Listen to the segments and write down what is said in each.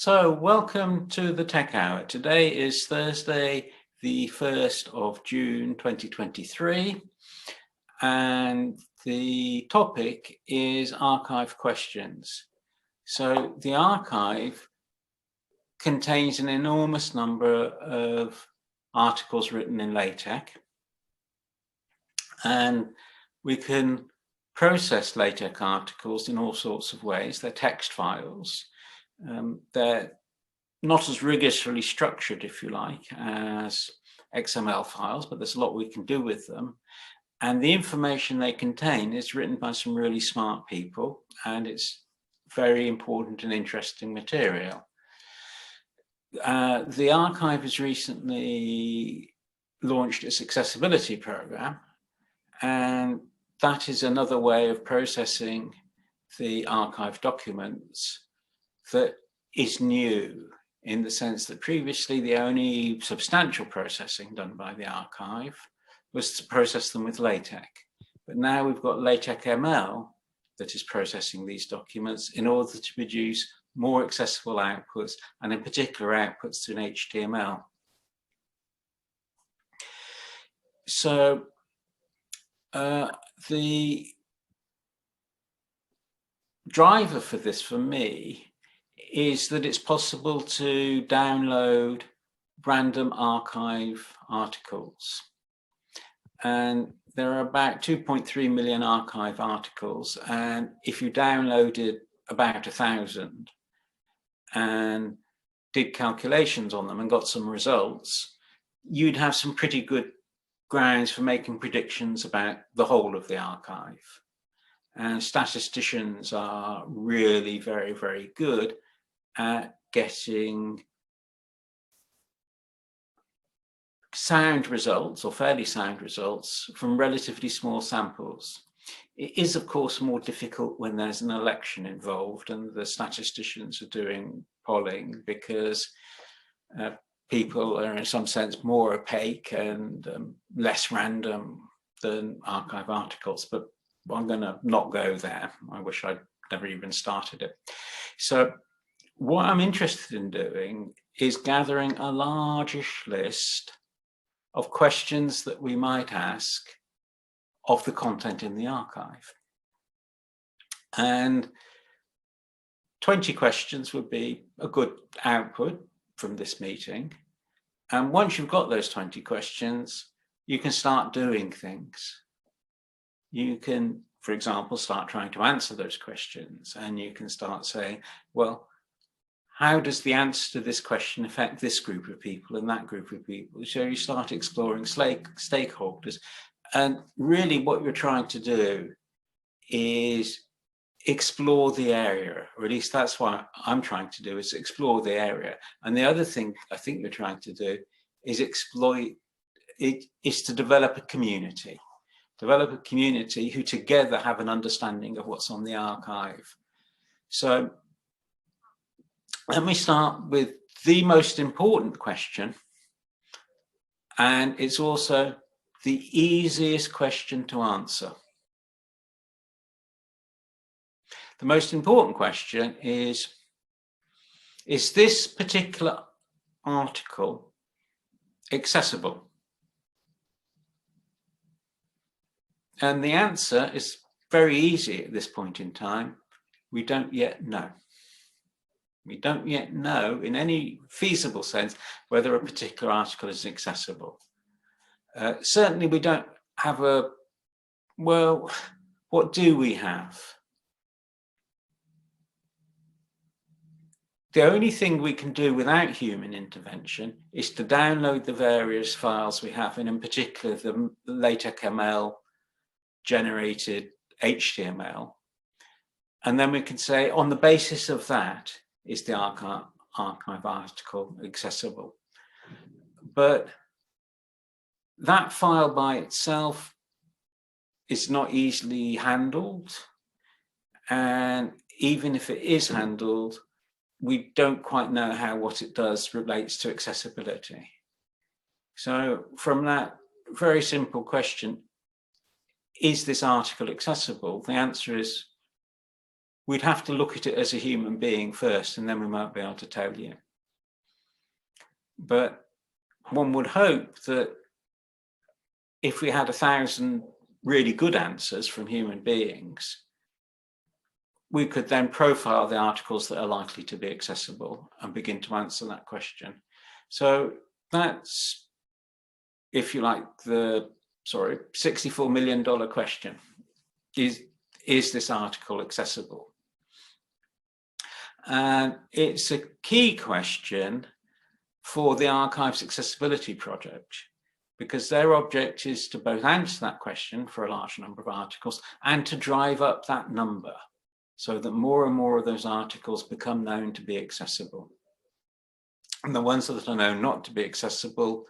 So welcome to the Tech Hour. Today is Thursday, the 1st of June 2023, and the topic is arXiv questions. So the arXiv contains an enormous number of articles written in LaTeX, and we can process LaTeX articles in all sorts of ways. They're text files. They're not as rigorously structured, if you like, as XML files, but there's a lot we can do with them. And the information they contain is written by some really smart people, and it's very important and interesting material. The arXiv has recently launched its accessibility program, and that is another way of processing the arXiv documents that is new, in the sense that previously the only substantial processing done by the arXiv was to process them with LaTeX. But now we've got LaTeX ML that is processing these documents in order to produce more accessible outputs, and in particular outputs to an HTML. So the driver for this, for me, is that it's possible to download random arXiv articles. And there are about 2.3 million arXiv articles. And if you downloaded about 1,000 and did calculations on them and got some results, you'd have some pretty good grounds for making predictions about the whole of the arXiv. And statisticians are really very, very good at getting sound results, or fairly sound results, from relatively small samples. It is, of course, more difficult when there's an election involved and the statisticians are doing polling, because people are in some sense more opaque and less random than arXiv articles. But I'm going to not go there. I wish I'd never even started it. So what I'm interested in doing is gathering a largish list of questions that we might ask of the content in the arXiv. And 20 questions would be a good output from this meeting. And once you've got those 20 questions, you can start doing things. You can, for example, start trying to answer those questions, and you can start saying, well, how does the answer to this question affect this group of people and that group of people? So you start exploring stakeholders. And really what you're trying to do is explore the area, or at least that's what I'm trying to do, is explore the area. And the other thing I think you're trying to do is to develop a community. Develop a community who together have an understanding of what's on the arXiv. So let me start with the most important question, and it's also the easiest question to answer. The most important question is this particular article accessible? And the answer is very easy at this point in time. We don't yet know. We don't yet know in any feasible sense whether a particular article is accessible. Certainly we don't have well, what do we have? The only thing we can do without human intervention is to download the various files we have, and in particular the LaTeX ML generated HTML. And then we can say, on the basis of that, is the arXiv article accessible? But that file by itself is not easily handled. And even if it is handled, we don't quite know how what it does relates to accessibility. So from that very simple question, is this article accessible? The answer is, we'd have to look at it as a human being first, and then we might be able to tell you. But one would hope that if we had 1,000 really good answers from human beings, we could then profile the articles that are likely to be accessible and begin to answer that question. So that's, if you like, the $64 million question. Is this article accessible? And it's a key question for the arXiv's accessibility project, because their object is to both answer that question for a large number of articles and to drive up that number so that more and more of those articles become known to be accessible. And the ones that are known not to be accessible,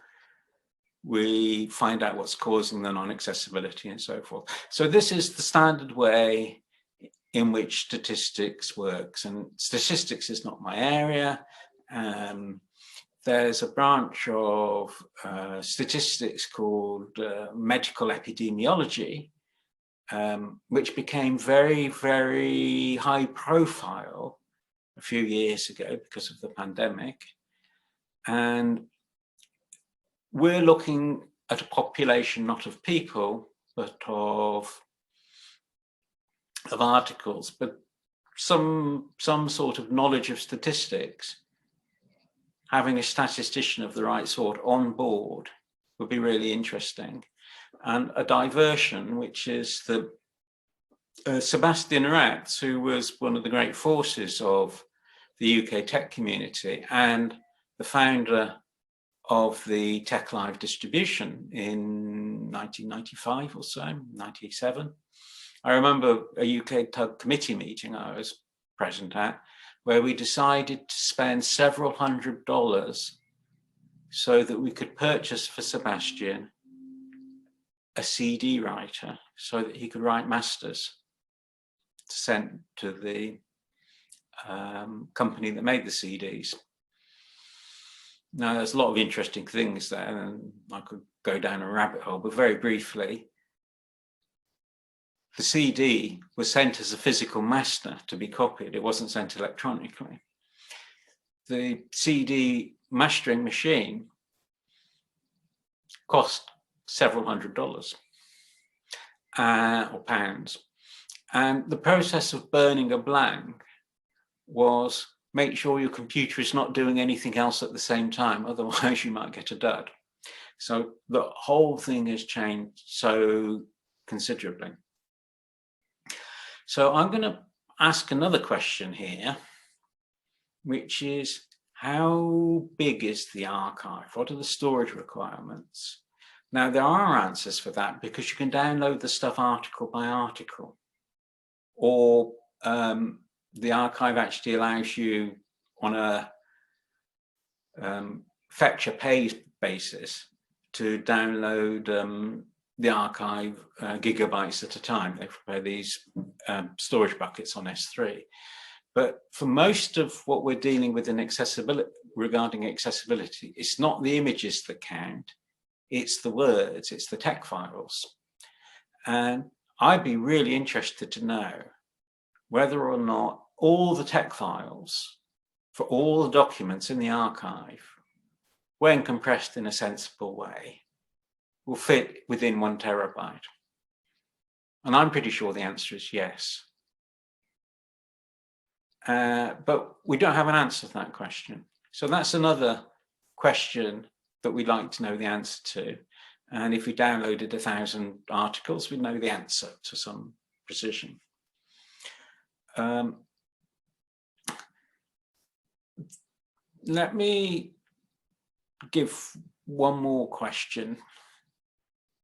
we find out what's causing the non-accessibility and so forth. So this is the standard way in which statistics works, and statistics is not my area. There's a branch of statistics called medical epidemiology, which became very, very high profile a few years ago because of the pandemic. And we're looking at a population not of people, but of articles, but some sort of knowledge of statistics. Having a statistician of the right sort on board would be really interesting. And a diversion, which is the Sebastian Ratz, who was one of the great forces of the UK tech community and the founder of the TechLive distribution in 1995 or so, 97. I remember a UK Tug committee meeting I was present at, where we decided to spend several $100s so that we could purchase for Sebastian a CD writer so that he could write masters to send to the company that made the CDs. Now, there's a lot of interesting things there, and I could go down a rabbit hole, but very briefly, the CD was sent as a physical master to be copied. It wasn't sent electronically. The CD mastering machine cost several $100s or pounds. And the process of burning a blank was make sure your computer is not doing anything else at the same time, otherwise you might get a dud. So the whole thing has changed so considerably. So I'm going to ask another question here, which is, how big is the arXiv? What are the storage requirements? Now, there are answers for that because you can download the stuff article by article, or the arXiv actually allows you on a fetch a pay basis to download the arXiv gigabytes at a time. They prepare these storage buckets on S3. But for most of what we're dealing with in accessibility, regarding accessibility, it's not the images that count, it's the words, it's the tech files. And I'd be really interested to know whether or not all the tech files for all the documents in the arXiv, when compressed in a sensible way, will fit within 1 terabyte. And I'm pretty sure the answer is yes. But we don't have an answer to that question. So that's another question that we'd like to know the answer to. And if we downloaded 1,000 articles, we'd know the answer to some precision. Let me give one more question,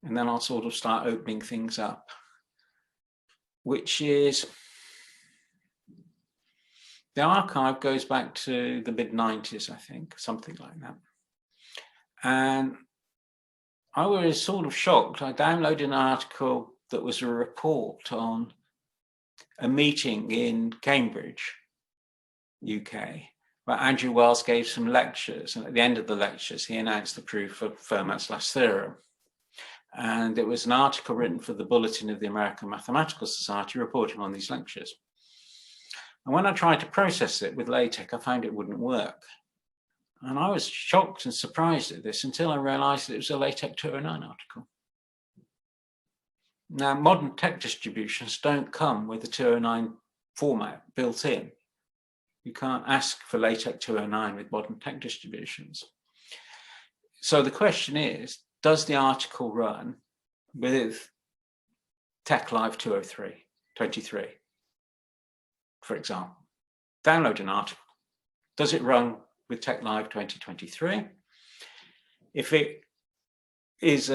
and then I'll sort of start opening things up, which is, the arXiv goes back to the mid-90s, I think, something like that. And I was sort of shocked. I downloaded an article that was a report on a meeting in Cambridge, UK, where Andrew Wells gave some lectures. And at the end of the lectures, he announced the proof of Fermat's last theorem. And it was an article written for the Bulletin of the American Mathematical Society reporting on these lectures. And when I tried to process it with LaTeX, I found it wouldn't work. And I was shocked and surprised at this until I realized it was a LaTeX 209 article. Now, modern text distributions don't come with a 209 format built in. You can't ask for LaTeX 209 with modern text distributions. So the question is, does the article run with TeXlive 23, for example? Download an article. Does it run with TeXlive 2023? If it is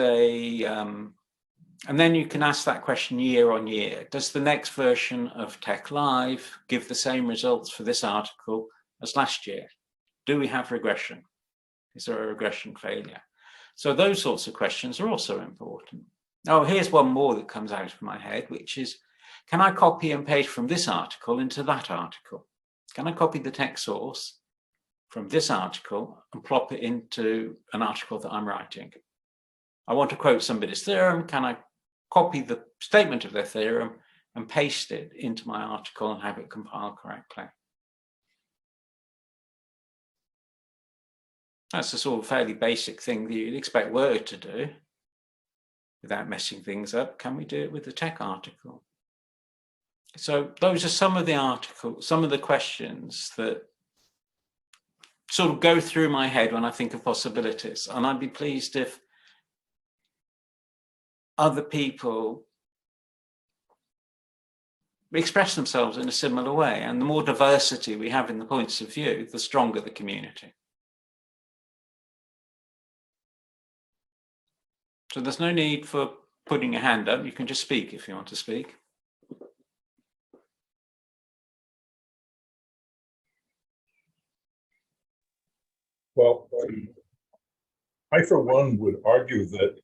and then you can ask that question year on year. Does the next version of TeXlive give the same results for this article as last year? Do we have regression? Is there a regression failure? So those sorts of questions are also important. Oh, here's one more that comes out of my head, which is, can I copy and paste from this article into that article? Can I copy the text source from this article and plop it into an article that I'm writing? I want to quote somebody's theorem. Can I copy the statement of their theorem and paste it into my article and have it compile correctly? That's a sort of fairly basic thing that you'd expect Word to do without messing things up. Can we do it with the TeX article? So those are some of the articles, some of the questions that sort of go through my head when I think of possibilities. And I'd be pleased if other people express themselves in a similar way. And the more diversity we have in the points of view, the stronger the community. So there's no need for putting your hand up. You can just speak if you want to speak. Well, I, for one, would argue that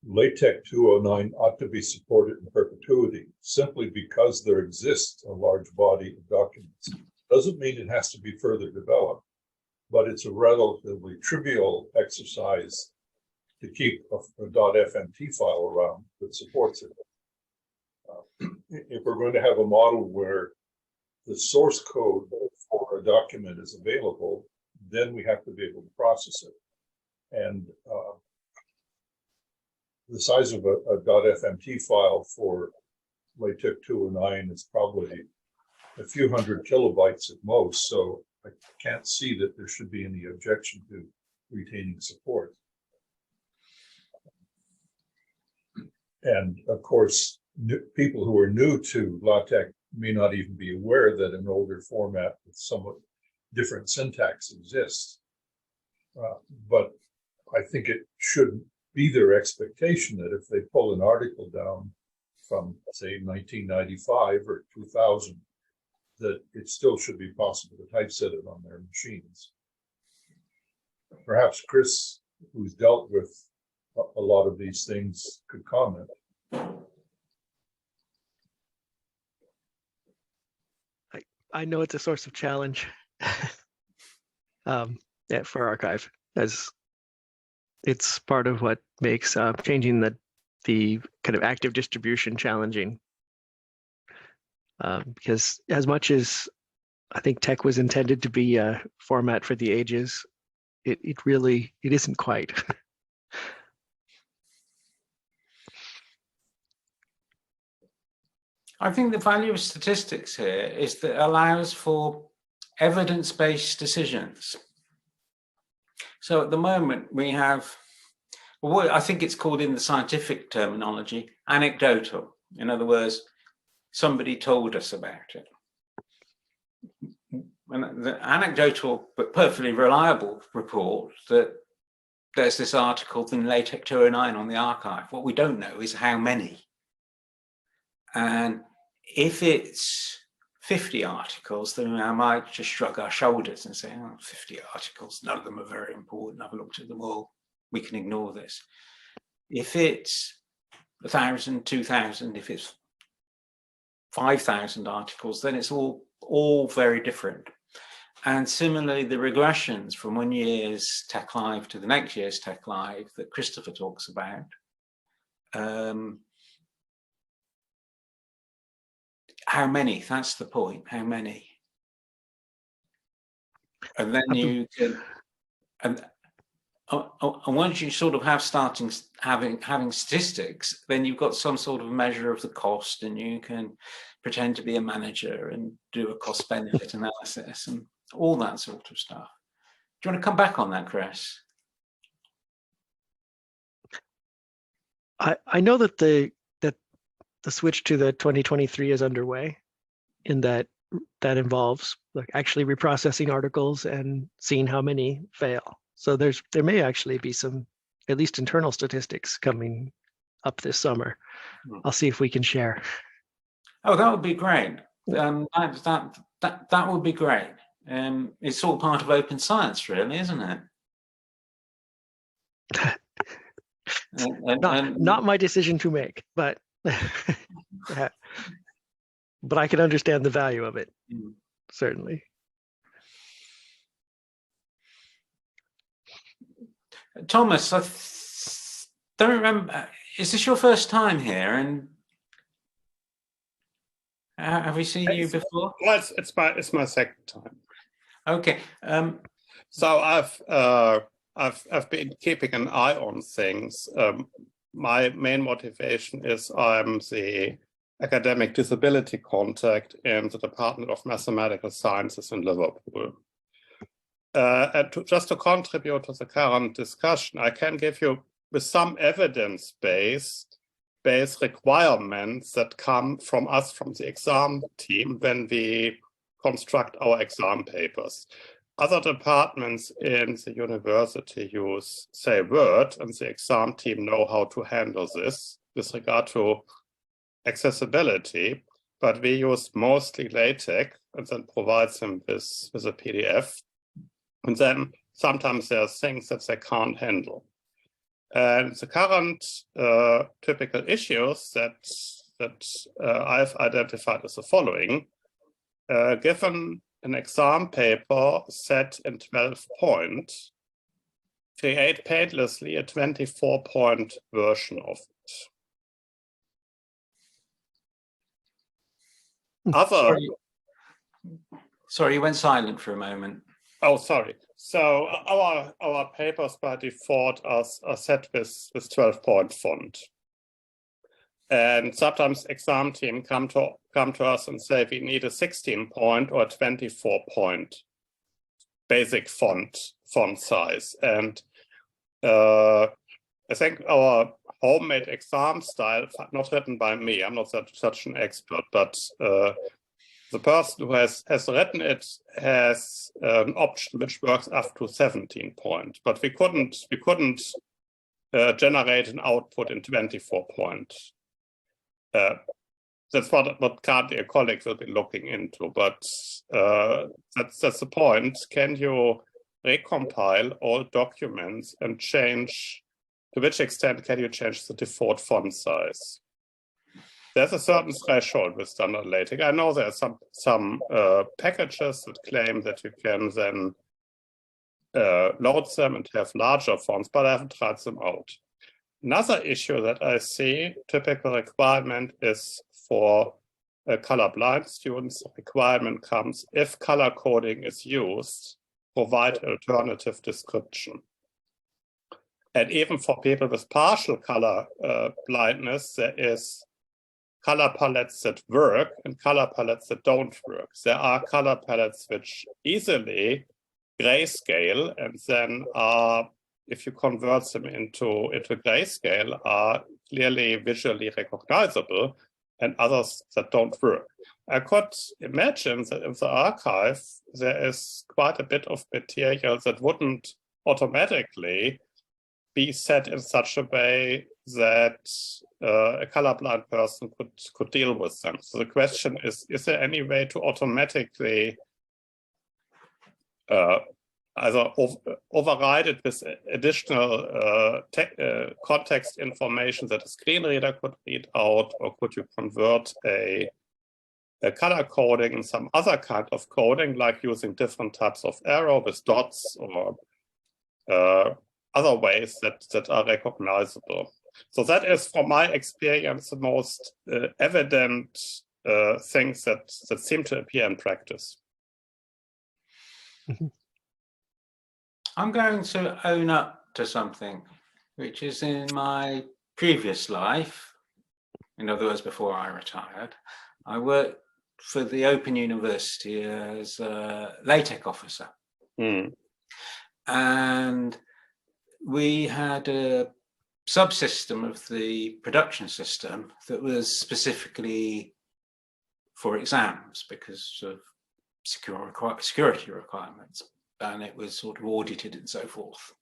LaTeX 209 ought to be supported in perpetuity, simply because there exists a large body of documents. Doesn't mean it has to be further developed, but it's a relatively trivial exercise to keep a .fmt file around that supports it. If we're going to have a model where the source code for a document is available, then we have to be able to process it. And the size of a .fmt file for LaTeX 209 is probably a few hundred kilobytes at most, so I can't see that there should be any objection to retaining support. And of course, people who are new to LaTeX may not even be aware that an older format with somewhat different syntax exists. But I think it should be their expectation that if they pull an article down from, say, 1995 or 2000, that it still should be possible to typeset it on their machines. Perhaps Chris, who's dealt with a lot of these things, could comment. I know it's a source of challenge yeah, for arXiv, as it's part of what makes changing the kind of active distribution challenging. Because as much as I think TeX was intended to be a format for the ages, it isn't quite. I think the value of statistics here is that it allows for evidence-based decisions. So at the moment we have, well, I think it's called in the scientific terminology, anecdotal. In other words, somebody told us about it. And the anecdotal but perfectly reliable report that there's this article in LaTeX 209 on the arXiv. What we don't know is how many. And if it's 50 articles, then I might just shrug our shoulders and say, oh, 50 articles, none of them are very important. I've looked at them all. We can ignore this. If it's 1,000, 2,000, if it's 5,000 articles, then it's all very different. And similarly, the regressions from one year's TeXlive to the next year's TeXlive that Christopher talks about, how many? That's the point. How many? And then you can, and once you sort of have having statistics, then you've got some sort of measure of the cost, and you can pretend to be a manager and do a cost benefit analysis and all that sort of stuff. Do you want to come back on that, Chris? I know that the switch to the 2023 is underway, in that involves like actually reprocessing articles and seeing how many fail. So there may actually be some at least internal statistics coming up this summer. I'll see if we can share. Oh, that would be great. That would be great. It's all part of open science, really, isn't it? Not my decision to make, but but I can understand the value of it, certainly. Thomas, I don't remember. Is this your first time here? And have we seen you before? Well, it's my second time. Okay. So I've been keeping an eye on things. My main motivation is I'm the academic disability contact in the Department of Mathematical Sciences in Liverpool. And just to contribute to the current discussion, I can give you with some evidence-based requirements that come from us, from the exam team, when we construct our exam papers. Other departments in the university use, say, Word, and the exam team know how to handle this with regard to accessibility, but we use mostly LaTeX and then provide them with a PDF. And then sometimes there are things that they can't handle. And the current typical issues that I've identified as the following. Given an exam paper set in 12 points, create painlessly a 24-point version of it. Sorry, you went silent for a moment. Oh, sorry. So our papers by default are set with 12-point font. And sometimes exam team come to us and say we need a 16-point or a 24-point basic font size. And I think our homemade exam style, not written by me, I'm not such an expert, but the person who has written it has an option which works up to 17 point, but we couldn't generate an output in 24 point. That's what currently a colleague will be looking into, but that's the point. Can you recompile all documents and change, to which extent can you change the default font size? There's a certain threshold with standard LaTeX. I know there are some packages that claim that you can then load them and have larger fonts, but I haven't tried them out. Another issue that I see, typical requirement is for colorblind students. The requirement comes, if color coding is used, provide alternative description. And even for people with partial color blindness, there is color palettes that work and color palettes that don't work. There are color palettes which easily grayscale and then are, if you convert them into grayscale, are clearly visually recognizable, and others that don't work. I could imagine that in the archive, there is quite a bit of material that wouldn't automatically be set in such a way that a colorblind person could deal with them. So the question is there any way to automatically either override it with additional context information that a screen reader could read out, or could you convert a color coding in some other kind of coding, like using different types of arrow with dots or other ways that are recognizable? So that is, from my experience, the most evident things that seem to appear in practice. I'm going to own up to something, which is in my previous life, in other words, before I retired, I worked for the Open University as a LaTeX officer. And we had a subsystem of the production system that was specifically for exams because of security requirements, and it was sort of audited and so forth.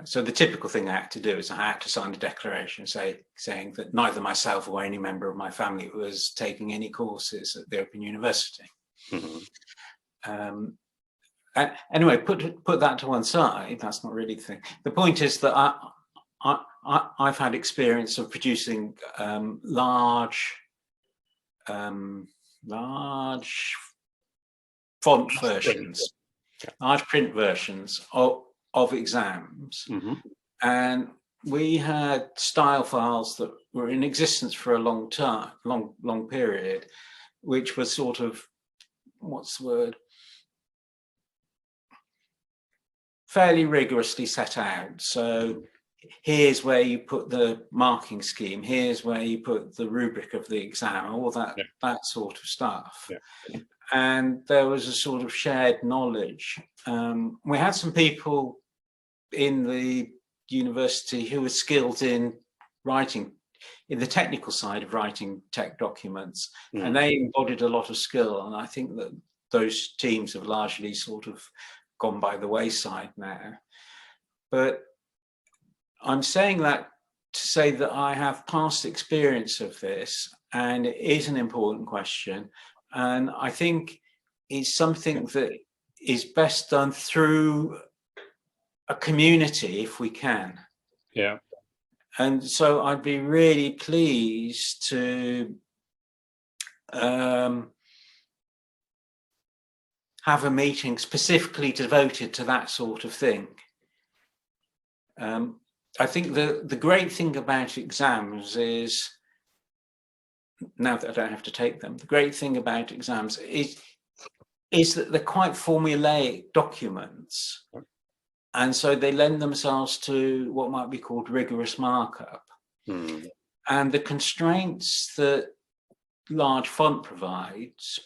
So the typical thing I had to do is I had to sign a declaration saying that neither myself or any member of my family was taking any courses at the Open University. Anyway, put that to one side. That's not really the thing. The point is that I've had experience of producing large font versions, large print versions of exams. And we had style files that were in existence for a long period, which was sort of, what's the word, fairly rigorously set out. So here's where you put the marking scheme, here's where you put the rubric of the exam, all that that sort of stuff. And there was a sort of shared knowledge. We had some people in the university who were skilled in writing, in the technical side of writing tech documents, and they embodied a lot of skill. And I think that those teams have largely sort of gone by the wayside now. But I'm saying that to say that I have past experience of this, and it is an important question. And I think it's something that is best done through a community if we can. And so I'd be really pleased to have a meeting specifically devoted to that sort of thing. I think the great thing about exams is, now that I don't have to take them, the great thing about exams is that they're quite formulaic documents. And so they lend themselves to what might be called rigorous markup. And the constraints that large font provides,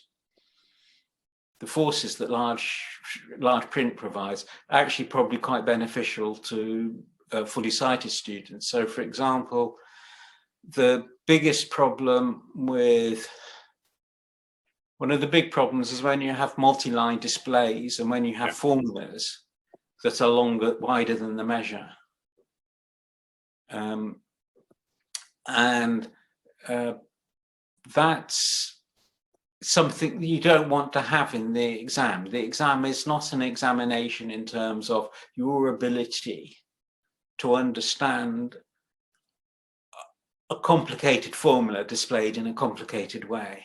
the forces that large print provides, are actually probably quite beneficial to fully sighted students. So for example, the biggest problem with, one of the big problems is when you have multi-line displays and when you have formulas that are wider than the measure. That's something you don't want to have in the exam. The exam is not an examination in terms of your ability to understand a complicated formula displayed in a complicated way.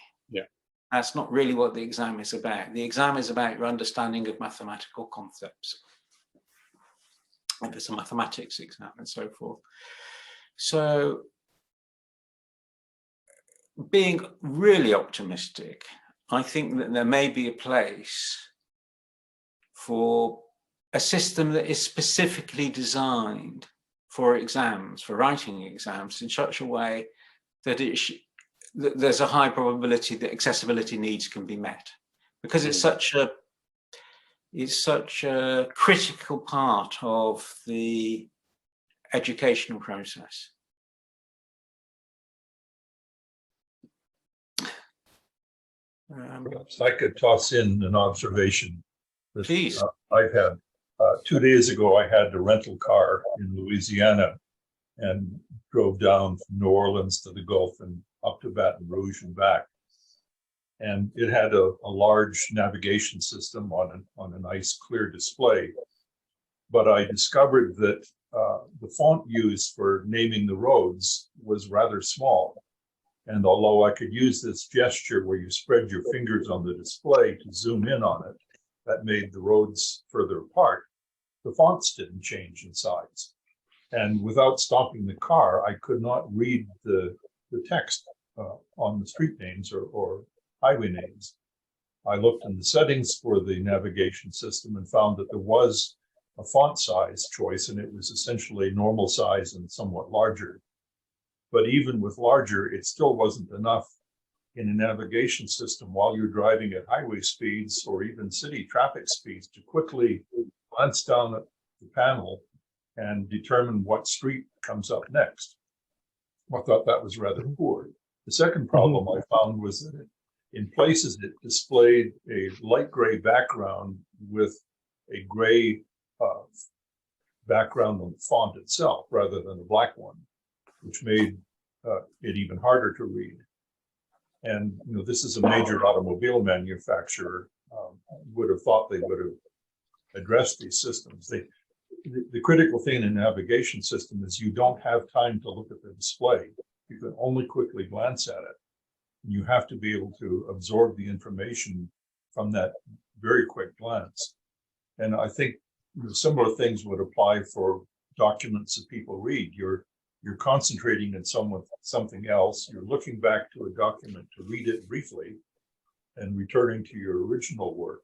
That's not really what the exam is about. The exam is about your understanding of mathematical concepts. If it's a mathematics exam and so forth. So being really optimistic, I think that there may be a place for a system that is specifically designed for exams, for writing exams, in such a way that there's a high probability that accessibility needs can be met, because it's such a critical part of the educational process. Perhaps I could toss in an observation. Please. I've had 2 days ago, I had a rental car in Louisiana and drove down from New Orleans to the Gulf and up to Baton Rouge and back. And it had a large navigation system on a nice clear display. But I discovered that the font used for naming the roads was rather small. And although I could use this gesture where you spread your fingers on the display to zoom in on it, that made the roads further apart, the fonts didn't change in size. And without stopping the car, I could not read the text on the street names or highway names. I looked in the settings for the navigation system and found that there was a font size choice, and it was essentially normal size and somewhat larger. But even with larger, it still wasn't enough in a navigation system while you're driving at highway speeds or even city traffic speeds to quickly glance down at the panel and determine what street comes up next. I thought that was rather poor. The second problem I found was that in places it displayed a light gray background with a gray background on the font itself rather than a black one, which made it even harder to read. And this is a major automobile manufacturer. Would have thought they would have addressed these systems. The critical thing in a navigation system is you don't have time to look at the display. You can only quickly glance at it. You have to be able to absorb the information from that very quick glance. And I think similar things would apply for documents that people read. You're concentrating on something else. You're looking back to a document to read it briefly and returning to your original work.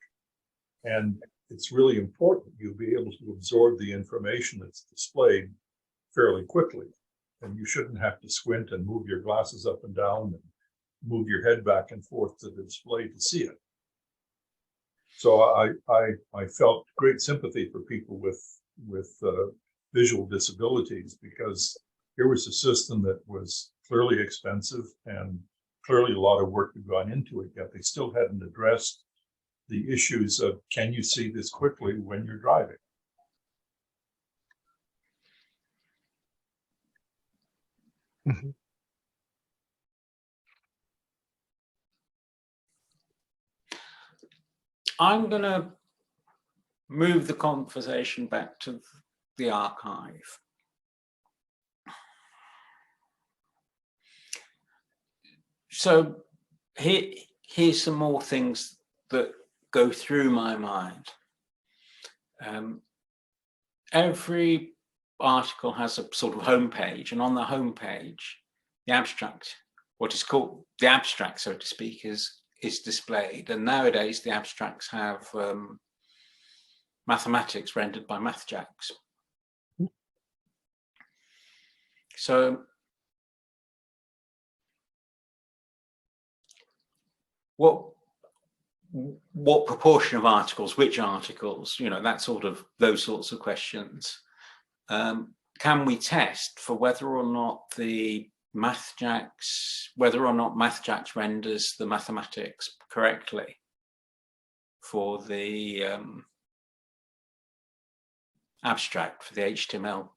And it's really important you'll be able to absorb the information that's displayed fairly quickly. And you shouldn't have to squint and move your glasses up and down and move your head back and forth to the display to see it. So I felt great sympathy for people with visual disabilities, because here was a system that was clearly expensive and clearly a lot of work had gone into it, yet they still hadn't addressed the issues of, can you see this quickly when you're driving? Mm-hmm. I'm going to move the conversation back to the arXiv. So here's some more things that go through my mind. Every article has a sort of homepage, and on the homepage, the abstract, what is called the abstract, so to speak, is displayed. And nowadays, the abstracts have mathematics rendered by MathJax. So what proportion of articles, which articles, that sort of, those sorts of questions, can we test for whether or not the MathJax renders the mathematics correctly for the abstract, for the HTML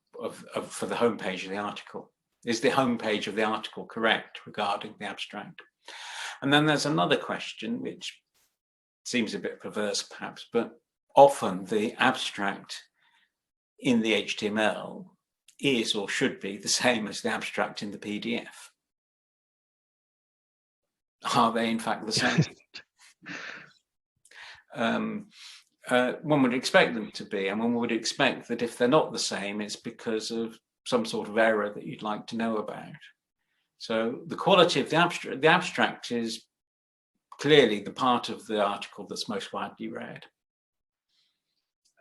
for the homepage of the article? Is the homepage of the article correct regarding the abstract? And then there's another question, which seems a bit perverse perhaps, but often the abstract in the HTML is or should be the same as the abstract in the PDF. Are they in fact the same? One would expect them to be, and one would expect that if they're not the same, it's because of some sort of error that you'd like to know about. So the quality of the abstract is clearly the part of the article that's most widely read.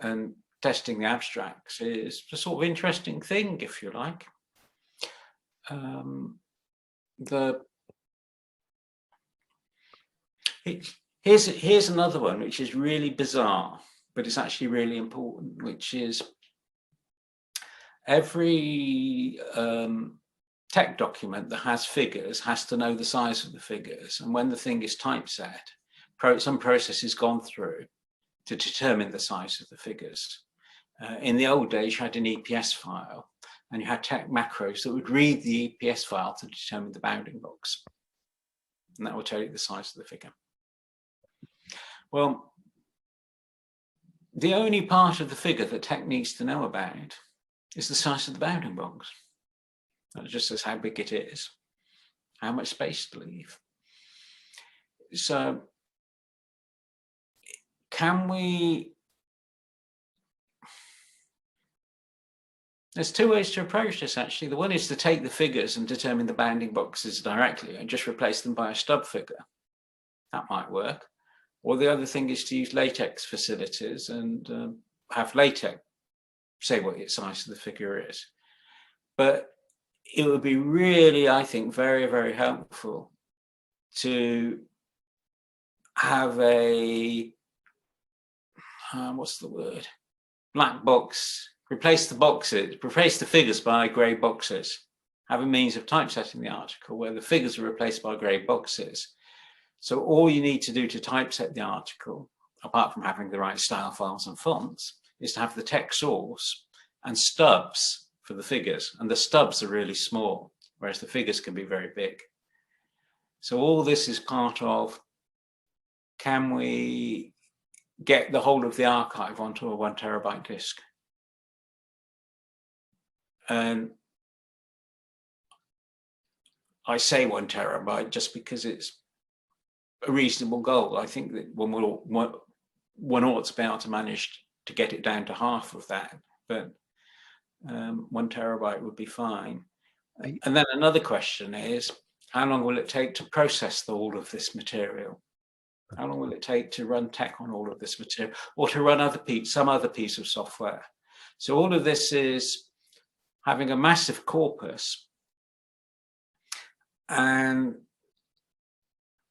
And testing the abstracts is a sort of interesting thing, if you like. Here's another one which is really bizarre, but it's actually really important, which is every tech document that has figures has to know the size of the figures. And when the thing is typeset, some process has gone through to determine the size of the figures. In the old days, you had an EPS file, and you had tech macros that would read the EPS file to determine the bounding box. And that will tell you the size of the figure. Well, the only part of the figure that tech needs to know about is the size of the bounding box. That just says how big it is, how much space to leave. So There's two ways to approach this, actually. The one is to take the figures and determine the bounding boxes directly and just replace them by a stub figure. That might work. Or the other thing is to use latex facilities and have latex say what its size of the figure is. But it would be really, I think, very, very helpful to have a, what's the word? Black box, replace the figures by grey boxes. Have a means of typesetting the article where the figures are replaced by grey boxes. So all you need to do to typeset the article, apart from having the right style files and fonts, is to have the text source and stubs for the figures. And the stubs are really small, whereas the figures can be very big. So all this is part of, can we get the whole of the archive onto a 1 terabyte disk? And I say 1 terabyte just because it's a reasonable goal. I think that one ought to be able to manage to get it down to half of that, but 1 terabyte would be fine. And then another question is, how long will it take to process all of this material? How long will it take to run tech on all of this material, or to run some other piece of software? So all of this is having a massive corpus and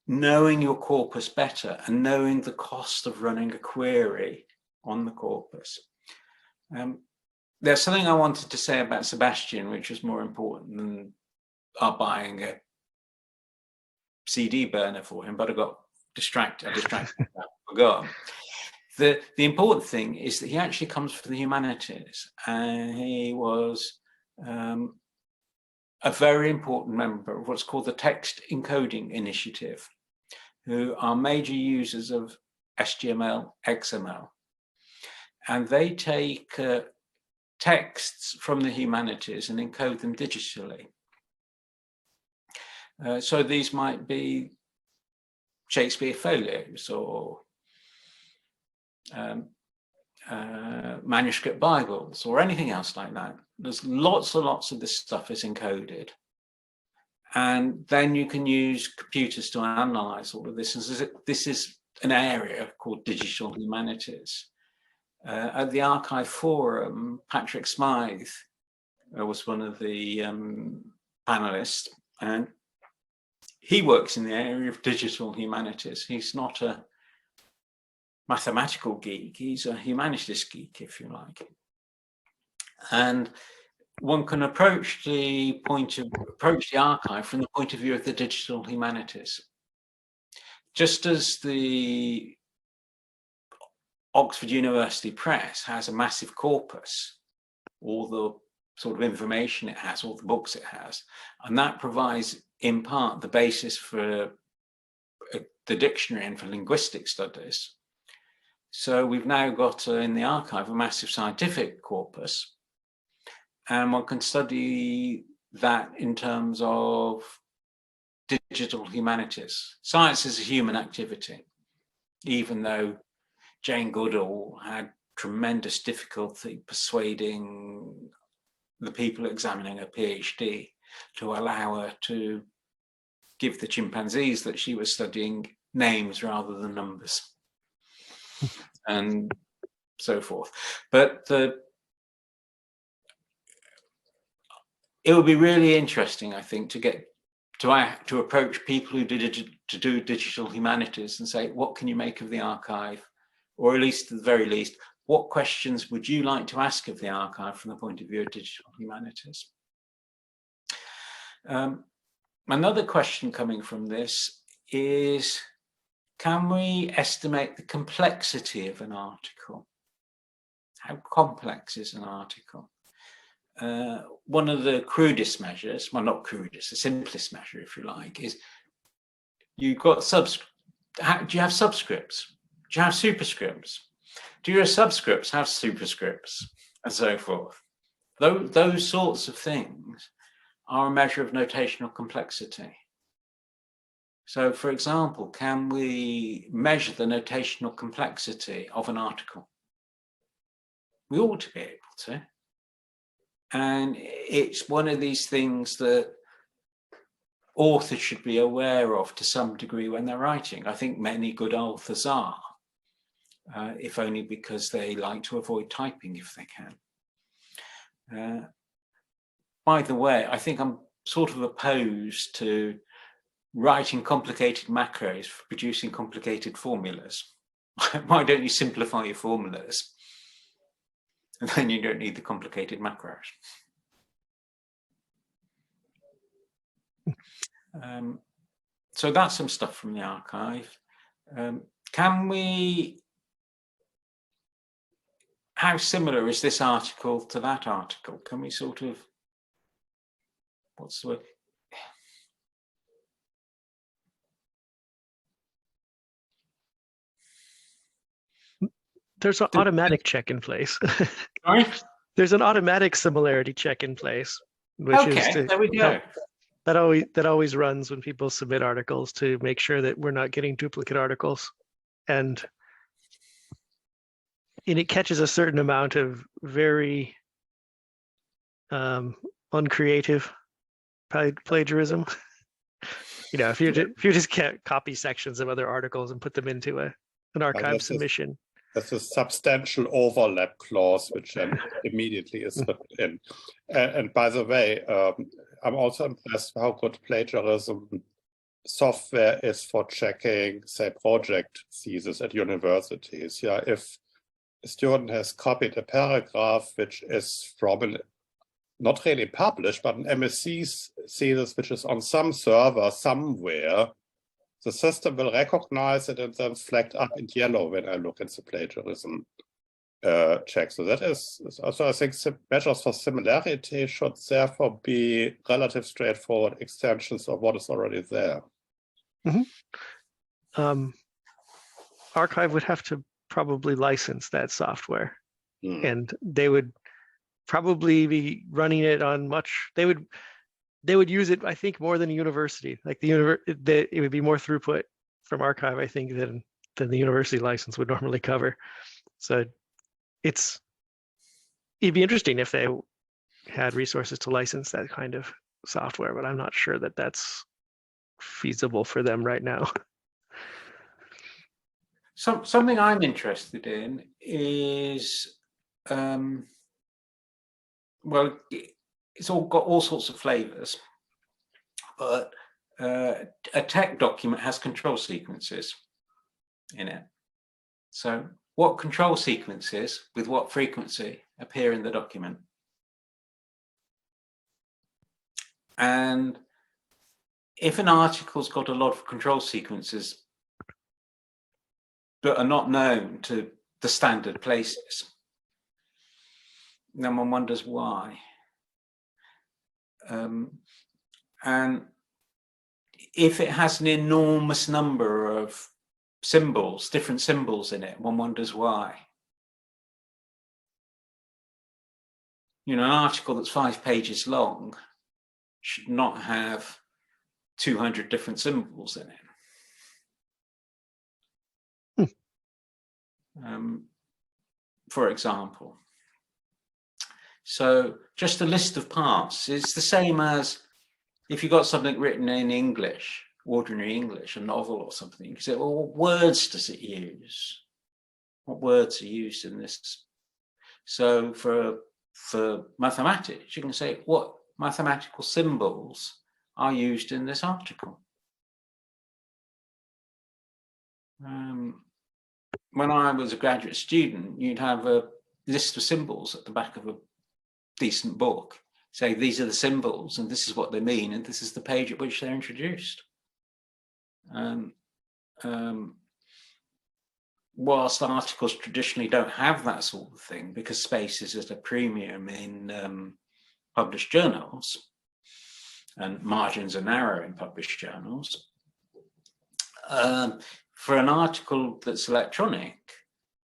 knowing your corpus better and knowing the cost of running a query on the corpus. There's something I wanted to say about Sebastian, which is more important than our buying a CD burner for him, but I got distracted. I forgot. The important thing is that he actually comes from the humanities, and he was a very important member of what's called the Text Encoding Initiative, who are major users of HTML, XML. And they take texts from the humanities and encode them digitally. So these might be Shakespeare folios or manuscript Bibles or anything else like that. There's lots and lots of this stuff is encoded. And then you can use computers to analyze all of this. And this is an area called digital humanities. At the arXiv forum, Patrick Smythe was one of the panelists, and he works in the area of digital humanities. He's not a mathematical geek, he's a humanities geek, if you like. And one can approach the arXiv from the point of view of the digital humanities. Just as the Oxford University Press has a massive corpus, all the sort of information it has, all the books it has, and that provides in part the basis for the dictionary and for linguistic studies. So we've now got in the arXiv a massive scientific corpus, and one can study that in terms of digital humanities. Science is a human activity, even though Jane Goodall had tremendous difficulty persuading the people examining a PhD to allow her to give the chimpanzees that she was studying names rather than numbers and so forth. But it would be really interesting, I think, to get to approach people who do digital humanities and say, what can you make of the arXiv? Or at least, at the very least, what questions would you like to ask of the arXiv from the point of view of digital humanities? Another question coming from this is, can we estimate the complexity of an article? How complex is an article? One of the crudest measures, well, not crudest, the simplest measure, if you like, is you've got do you have subscripts? Do you have superscripts? Do your subscripts have superscripts? And so forth. Those sorts of things are a measure of notational complexity. So, for example, can we measure the notational complexity of an article? We ought to be able to. And it's one of these things that authors should be aware of to some degree when they're writing. I think many good authors are, if only because they like to avoid typing if they can. By the way, I think I'm sort of opposed to writing complicated macros for producing complicated formulas. Why don't you simplify your formulas? And then you don't need the complicated macros. So that's some stuff from the archive. How similar is this article to that article? Can we sort of, what's the word? There's an automatic check in place. Sorry? There's an automatic similarity check in place, which is Okay, to there we go. that always runs when people submit articles to make sure that we're not getting duplicate articles, and it catches a certain amount of very uncreative plagiarism. You know, if you just copy sections of other articles and put them into an arXiv submission. That's a substantial overlap clause, which then immediately is put in. And by the way, I'm also impressed how good plagiarism software is for checking, say, project thesis at universities. Yeah, if a student has copied a paragraph which is from not really published, but an MSc thesis which is on some server somewhere, the system will recognize it and then flagged up in yellow when I look at the plagiarism check. So that is, also I think measures for similarity should therefore be relative straightforward extensions of what is already there. Mm-hmm. arXiv would have to probably license that software, and they would probably be running it on they would use it, I think, more than a university. Like it would be more throughput from arXiv, I think, than the university license would normally cover. So it'd be interesting if they had resources to license that kind of software, but I'm not sure that that's feasible for them right now. Something I'm interested in is, well, it's all got all sorts of flavors, but a tech document has control sequences in it. So what control sequences with what frequency appear in the document? And if an article's got a lot of control sequences that are not known to the standard places, then one wonders why. And if it has an enormous number of symbols, different symbols in it, one wonders why. You know, an article that's 5 pages long should not have 200 different symbols in it. For example. So just a list of parts is the same as if you got something written in English, ordinary English, a novel or something, you say, well, what words does it use? What words are used in this? So for mathematics, you can say, what mathematical symbols are used in this article? When I was a graduate student, you'd have a list of symbols at the back of a decent book. Say, these are the symbols and this is what they mean, and this is the page at which they're introduced. Whilst articles traditionally don't have that sort of thing because space is at a premium in published journals and margins are narrow in published journals, for an article that's electronic,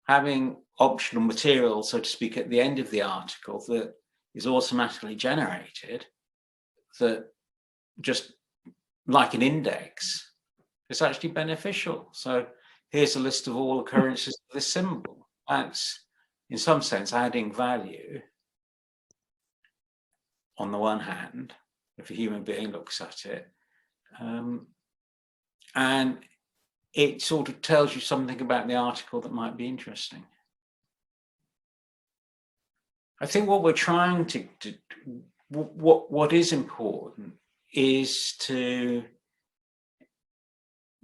having optional material, so to speak, at the end of the article that is automatically generated, that just like an index, is actually beneficial. So here's a list of all occurrences of this symbol. That's, in some sense, adding value on the one hand, if a human being looks at it. And it sort of tells you something about the article that might be interesting. I think what we're trying to what is important is to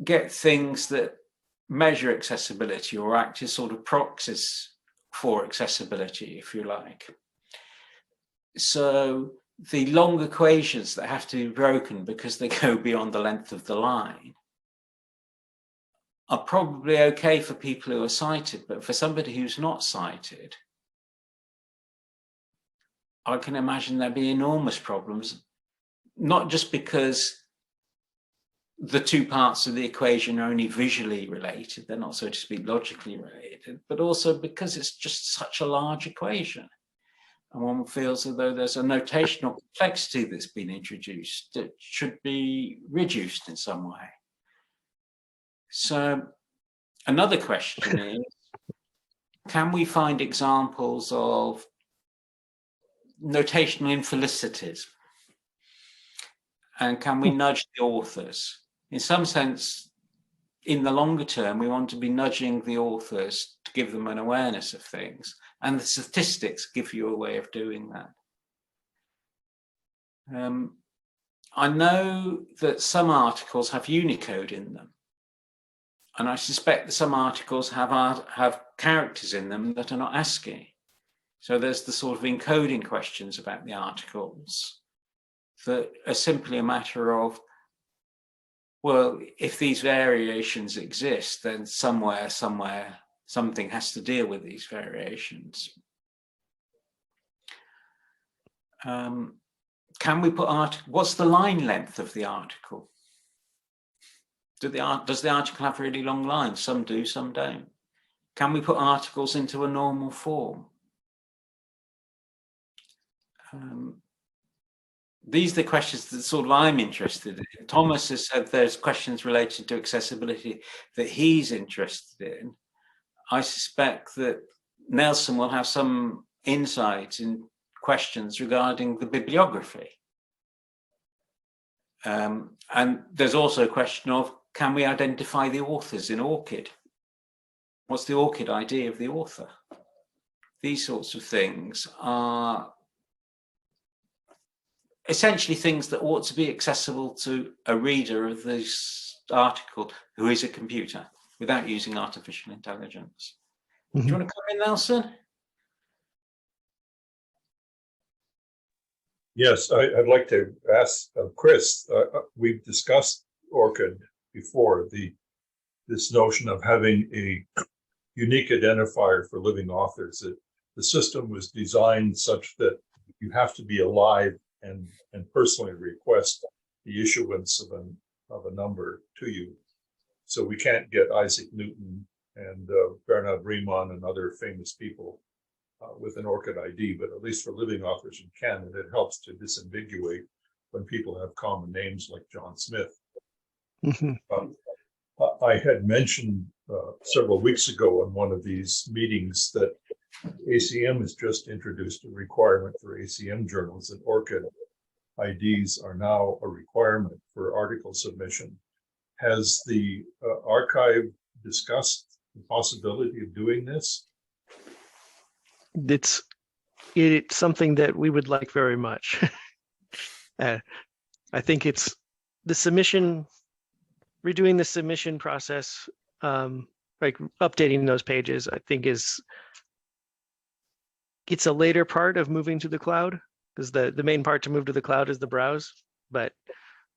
get things that measure accessibility or act as sort of proxies for accessibility, if you like. So the long equations that have to be broken because they go beyond the length of the line are probably okay for people who are sighted, but for somebody who's not sighted, I can imagine there'd be enormous problems, not just because the two parts of the equation are only visually related, they're not, so to speak, logically related, but also because it's just such a large equation. And one feels as though there's a notational complexity that's been introduced that should be reduced in some way. So another question is, can we find examples of notational infelicities? And can we nudge the authors? In some sense, in the longer term, we want to be nudging the authors to give them an awareness of things. And the statistics give you a way of doing that. I know that some articles have Unicode in them. And I suspect that some articles have characters in them that are not ASCII. So there's the sort of encoding questions about the articles that are simply a matter of, well, if these variations exist, then somewhere, something has to deal with these variations. Can we put what's the line length of the article? Does the article have really long lines? Some do, some don't. Can we put articles into a normal form? These are the questions that sort of I'm interested in. Thomas has said there's questions related to accessibility that he's interested in. I suspect that Nelson will have some insight in questions regarding the bibliography. And there's also a question of, can we identify the authors in ORCID? What's the ORCID ID of the author? These sorts of things are essentially things that ought to be accessible to a reader of this article who is a computer without using artificial intelligence. Do you want to come in, Nelson? Yes, I'd like to ask Chris. We've discussed ORCID before, this notion of having a unique identifier for living authors. The system was designed such that you have to be alive and personally request the issuance of a number to you. So we can't get Isaac Newton and Bernard Riemann and other famous people with an ORCID ID, but at least for living authors you can, and it helps to disambiguate when people have common names like John Smith. I had mentioned several weeks ago in one of these meetings that ACM has just introduced a requirement for ACM journals that ORCID IDs are now a requirement for article submission. Has the arXiv discussed the possibility of doing this? It's something that we would like very much. I think it's the submission, redoing the submission process, like updating those pages, I think it's a later part of moving to the cloud, because the main part to move to the cloud is the browse, but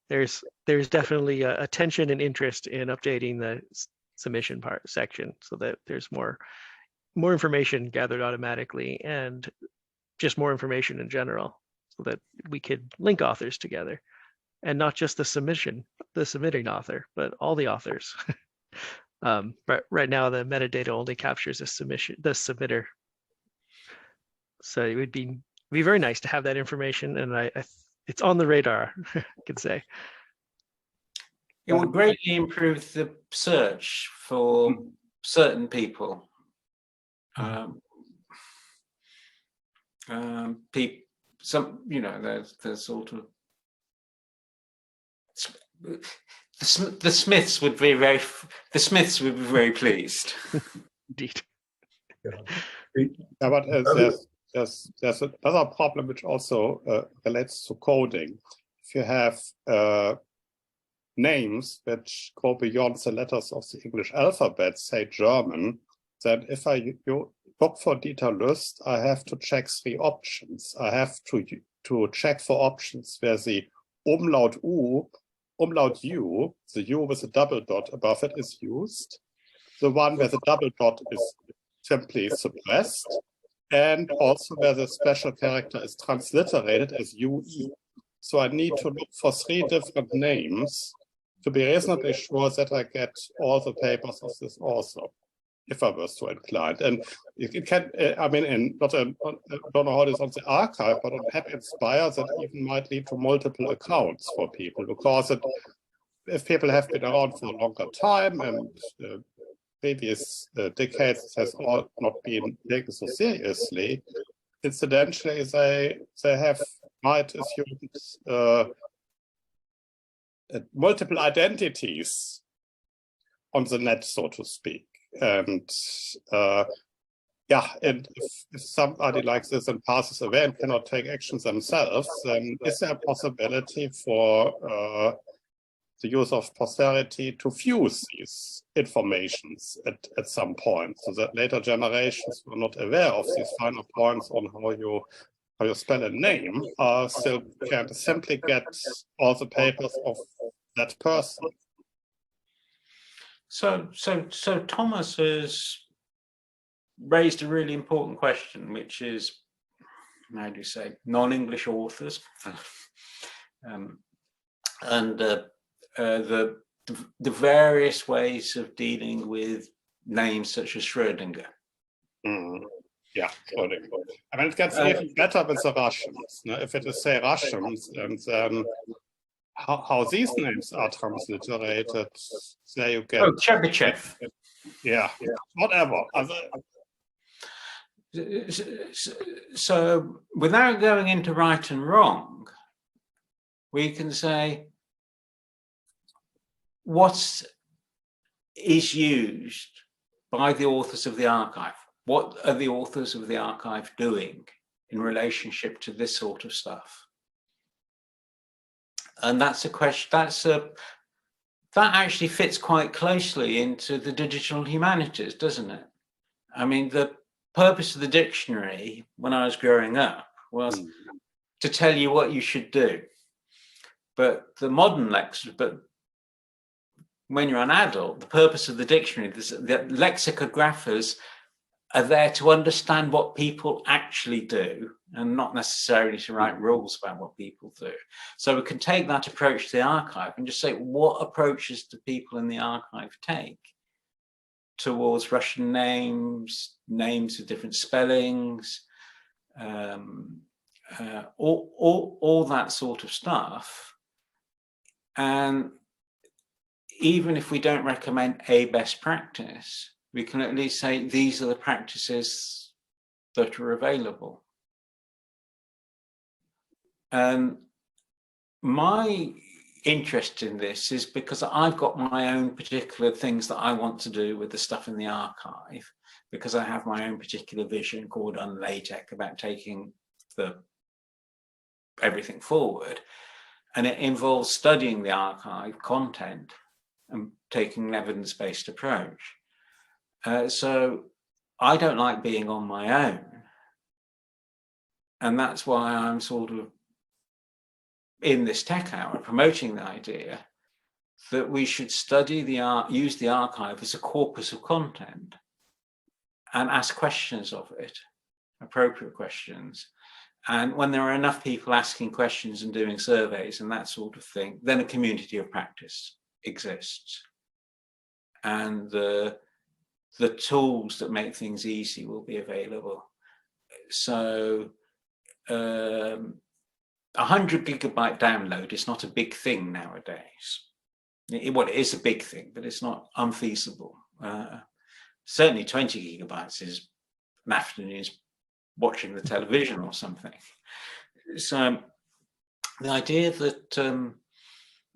there's definitely a attention and interest in updating the submission section so that there's more information gathered automatically and just more information in general, so that we could link authors together, and not just the submitting author, but all the authors. Right now, the metadata only captures the submitter. So it would be very nice to have that information, and it's on the radar, I could say. It would greatly improve the search for certain people. some, you know, there's sort of the Smiths would be very pleased. Indeed. Yeah. Yeah, but there's another problem which also relates to coding. If you have names which go beyond the letters of the English alphabet, say German, then if I look for Dieter Lust, I have to check 3 options. I have to check for options where the umlaut U, the U with a double dot above it is used. The one where the double dot is simply suppressed, and also where the special character is transliterated as UE. So I need to look for 3 different names to be reasonably sure that I get all the papers of this author, if I was so inclined. And it can, I mean, I don't know how it is on the archive, but on HabInspire, that even might lead to multiple accounts for people, because if people have been around for a longer time and previous decades has all not been taken so seriously, incidentally, they might assume multiple identities on the net, so to speak. And yeah, and if somebody like this and passes away and cannot take actions themselves, then is there a possibility for the use of posterity to fuse these informations at some point, so that later generations who are not aware of these finer points on how you spell a name still can simply get all the papers of that person? So Thomas has raised a really important question, which is, how do you say, non-English authors, and the various ways of dealing with names such as Schrödinger. Yeah, Schrödinger. I mean, it gets even better with the Russians. No? If it is, say, Russians, and then how these names are transliterated, there you get... Oh, Chebyshev. Yeah, whatever. So without going into right and wrong, we can say what is used by the authors of the archive. What are the authors of the archive doing in relationship to this sort of stuff? And that's a question, that actually fits quite closely into the digital humanities, doesn't it? I mean, the purpose of the dictionary when I was growing up was to tell you what you should do. But the modern when you're an adult, the purpose of the dictionary, the lexicographers are there to understand what people actually do and not necessarily to write rules about what people do. So we can take that approach to the archive and just say, what approaches do people in the archive take towards Russian names, names with different spellings, all that sort of stuff. And even if we don't recommend a best practice, we can at least say these are the practices that are available. And my interest in this is because I've got my own particular things that I want to do with the stuff in the archive, because I have my own particular vision called UnLaTeX about taking everything forward. And it involves studying the archive content and taking an evidence-based approach. So I don't like being on my own. And that's why I'm sort of in this tech hour promoting the idea that we should study use the archive as a corpus of content and ask questions of it, appropriate questions. And when there are enough people asking questions and doing surveys and that sort of thing, then a community of practice exists. And the tools that make things easy will be available. So 100 gigabyte download is not a big thing nowadays. Well, it is a big thing, but it's not unfeasible. Certainly 20 gigabytes is an afternoon's watching the television or something. So the idea that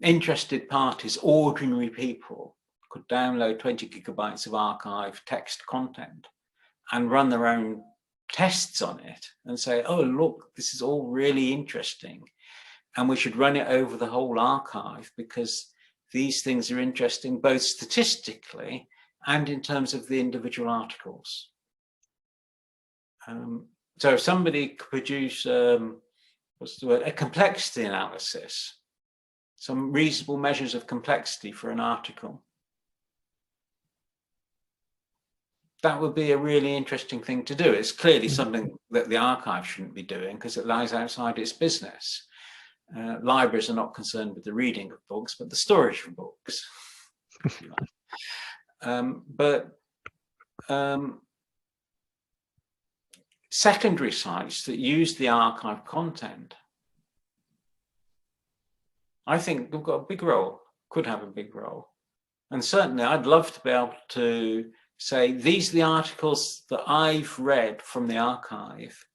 interested parties, ordinary people, could download 20 gigabytes of archive text content and run their own tests on it and say, oh, look, this is all really interesting. And we should run it over the whole archive because these things are interesting both statistically and in terms of the individual articles. So if somebody could produce, what's the word, a complexity analysis, some reasonable measures of complexity for an article, that would be a really interesting thing to do. It's clearly something that the archive shouldn't be doing because it lies outside its business. Libraries are not concerned with the reading of books, but the storage of books. Secondary sites that use the archive content, I think we've got a big role, could have a big role. And certainly I'd love to be able to say, these are the articles that I've read from the archive,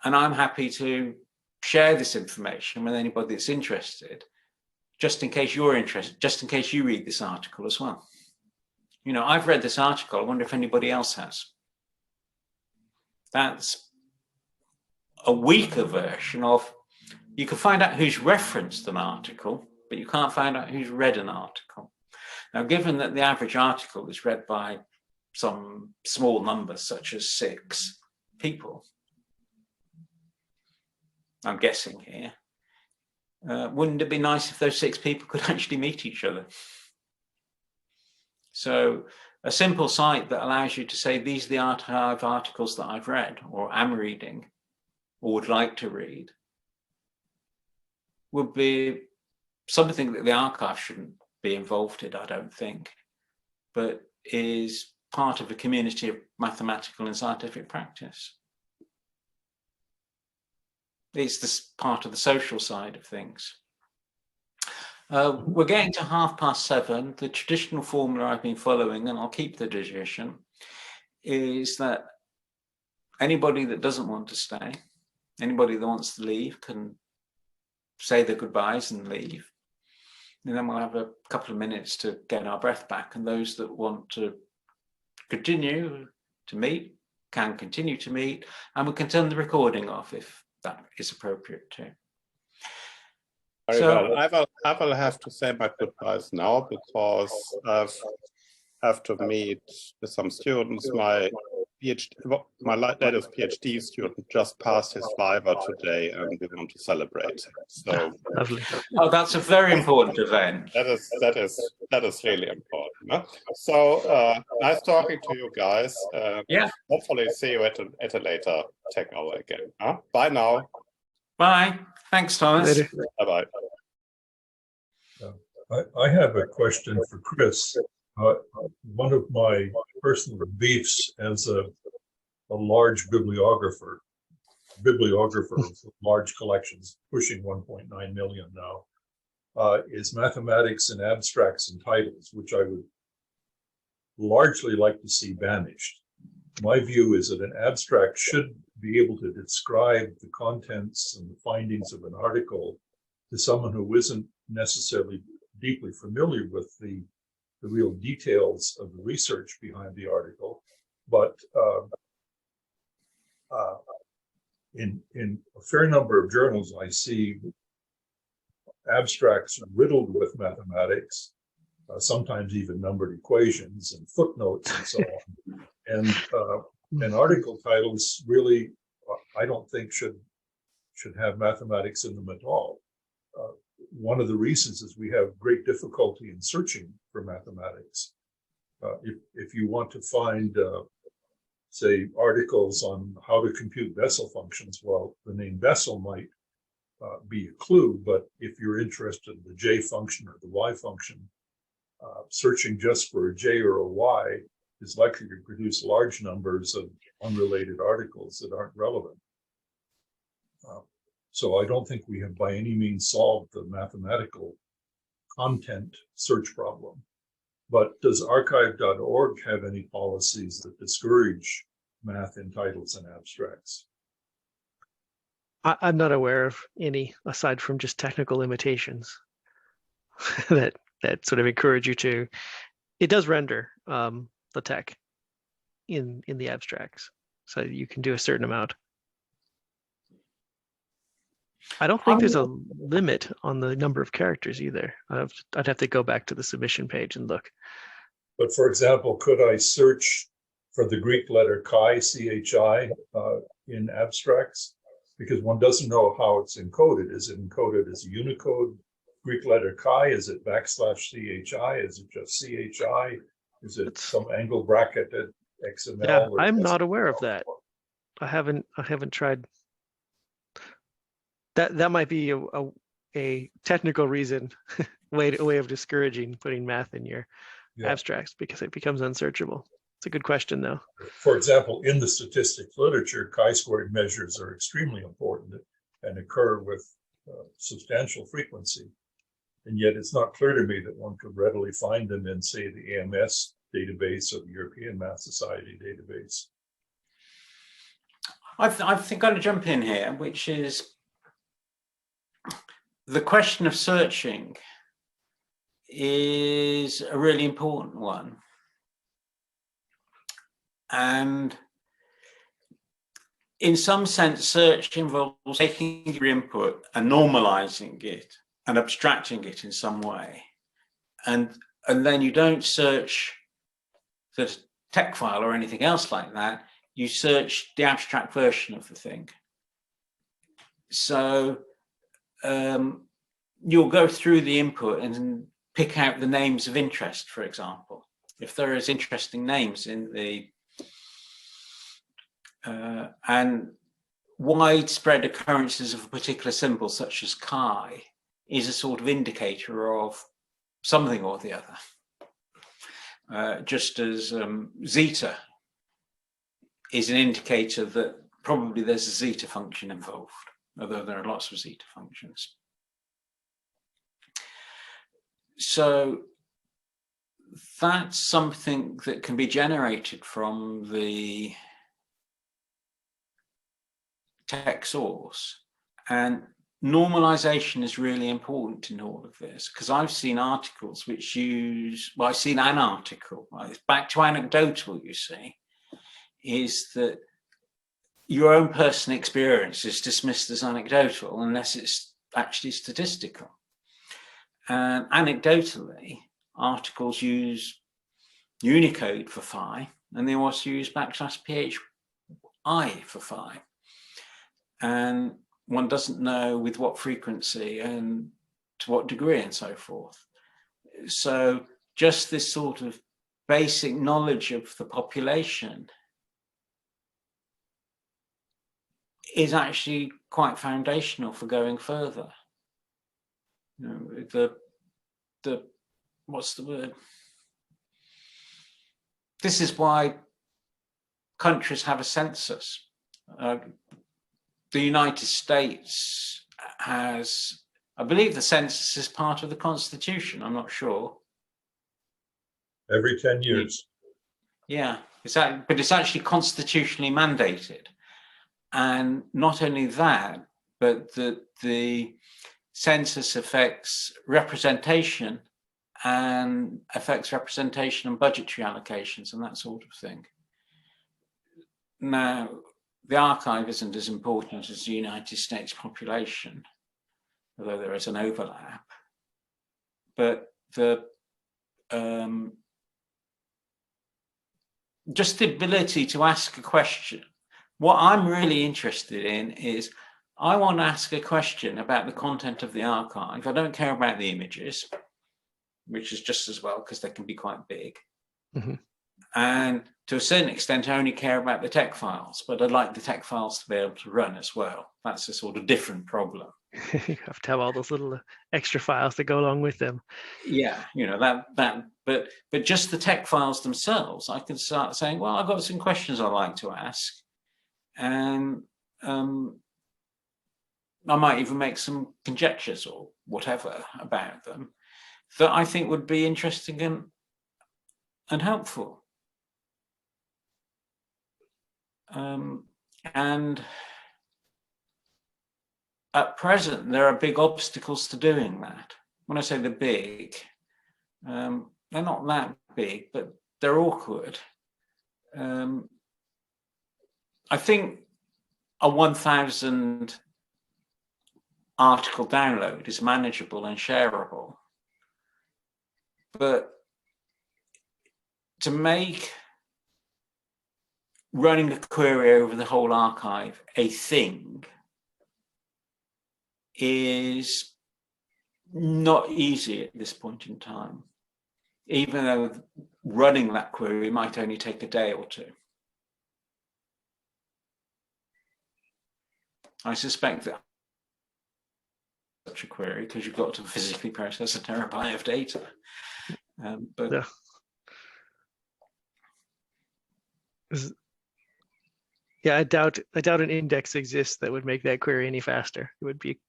and I'm happy to share this information with anybody that's interested, just in case you're interested, just in case you read this article as well. You know, I've read this article, I wonder if anybody else has. That's a weaker version of, you can find out who's referenced an article, but you can't find out who's read an article. Now, given that the average article is read by some small number, such as 6 people, I'm guessing here, wouldn't it be nice if those 6 people could actually meet each other? So a simple site that allows you to say, these are the archive articles that I've read or am reading or would like to read, would be something that the archive shouldn't be involved in, I don't think, but is part of a community of mathematical and scientific practice. It's this part of the social side of things. We're getting to 7:30. The traditional formula I've been following, and I'll keep the tradition, is that anybody that doesn't want to stay, anybody that wants to leave can say their goodbyes and leave. And then we'll have a couple of minutes to get our breath back. And those that want to continue to meet can continue to meet, and we can turn the recording off if that is appropriate too. Very well. I will have to say my goodbyes now because I have to meet with some students. My latest PhD student just passed his viva today, and we want to celebrate. So Lovely. Oh, that's a very important event. That is really important. No? So nice talking to you guys. Yeah. Hopefully see you at a later tech hour again. Huh? Bye now. Bye. Thanks, Thomas. Later. Bye-bye. I have a question for Chris. One of my personal beefs as a large bibliographer with large collections pushing 1.9 million now, is mathematics and abstracts and titles, which I would largely like to see banished. My view is that an abstract should be able to describe the contents and the findings of an article to someone who isn't necessarily deeply familiar with the real details of the research behind the article. But in a fair number of journals, I see abstracts riddled with mathematics, sometimes even numbered equations and footnotes and so on. And article titles really, I don't think should have mathematics in them at all. One of the reasons is we have great difficulty in searching for mathematics. If you want to find, say, articles on how to compute Bessel functions, well, the name Bessel might be a clue, but if you're interested in the J function or the Y function, searching just for a J or a Y is likely to produce large numbers of unrelated articles that aren't relevant. So I don't think we have by any means solved the mathematical content search problem. But does arXiv.org have any policies that discourage math in titles and abstracts? I'm not aware of any aside from just technical limitations that sort of encourage you to. It does render the tech in the abstracts, so you can do a certain amount. I don't think there's a limit on the number of characters either. I'd have to go back to the submission page and look. But for example, could I search for the Greek letter chi, CHI, in abstracts? Because one doesn't know how it's encoded. Is it encoded as a Unicode Greek letter chi? Is it \CHI? Is it just CHI? Is it some angle bracket at XML? Yeah, I'm not aware of that. I haven't tried. That might be a technical reason, way of discouraging putting math in your abstracts, because it becomes unsearchable. It's a good question, though. For example, in the statistics literature, chi-squared measures are extremely important and occur with substantial frequency. And yet it's not clear to me that one could readily find them in, say, the AMS database or the European Math Society database. I think I'll jump in here, which is the question of searching is a really important one. And in some sense, search involves taking your input and normalizing it and abstracting it in some way. And then you don't search the tech file or anything else like that. You search the abstract version of the thing. So you'll go through the input and pick out the names of interest, for example. If there is interesting names in the and widespread occurrences of a particular symbol, such as chi, is a sort of indicator of something or the other. Just as zeta is an indicator that probably there's a zeta function involved, although there are lots of zeta functions. So that's something that can be generated from the tech source. And normalization is really important in all of this, because I've seen articles which use, well, I've seen an article, it's back to anecdotal, you see, is that your own personal experience is dismissed as anecdotal unless it's actually statistical. And anecdotally, articles use Unicode for phi, and they also use \PHI for phi. And one doesn't know with what frequency and to what degree and so forth. So just this sort of basic knowledge of the population is actually quite foundational for going further. You know, the what's the word? This is why countries have a census. The United States has, I believe the census is part of the Constitution, I'm not sure. Every 10 years. Yeah, but it's actually constitutionally mandated. And not only that, but the census affects representation and budgetary allocations and that sort of thing. Now, the arXiv isn't as important as the United States population, although there is an overlap. But just the ability to ask a question. What I'm really interested in is I want to ask a question about the content of the arXiv. I don't care about the images, which is just as well because they can be quite big. Mm-hmm. And to a certain extent, I only care about the tech files, but I'd like the tech files to be able to run as well. That's a sort of different problem. You have to have all those little extra files that go along with them. Yeah, you know, but just the tech files themselves, I can start saying, well, I've got some questions I'd like to ask. And I might even make some conjectures or whatever about them that I think would be interesting and helpful. And at present, there are big obstacles to doing that. When I say they're big, they're not that big, but they're awkward. I think a 1,000 article download is manageable and shareable. But to make running a query over the whole archive a thing is not easy at this point in time, even though running that query might only take a day or two. I suspect that such a query, because you've got to physically process a terabyte of data. But Yeah. Yeah, I doubt an index exists that would make that query any faster. It would be,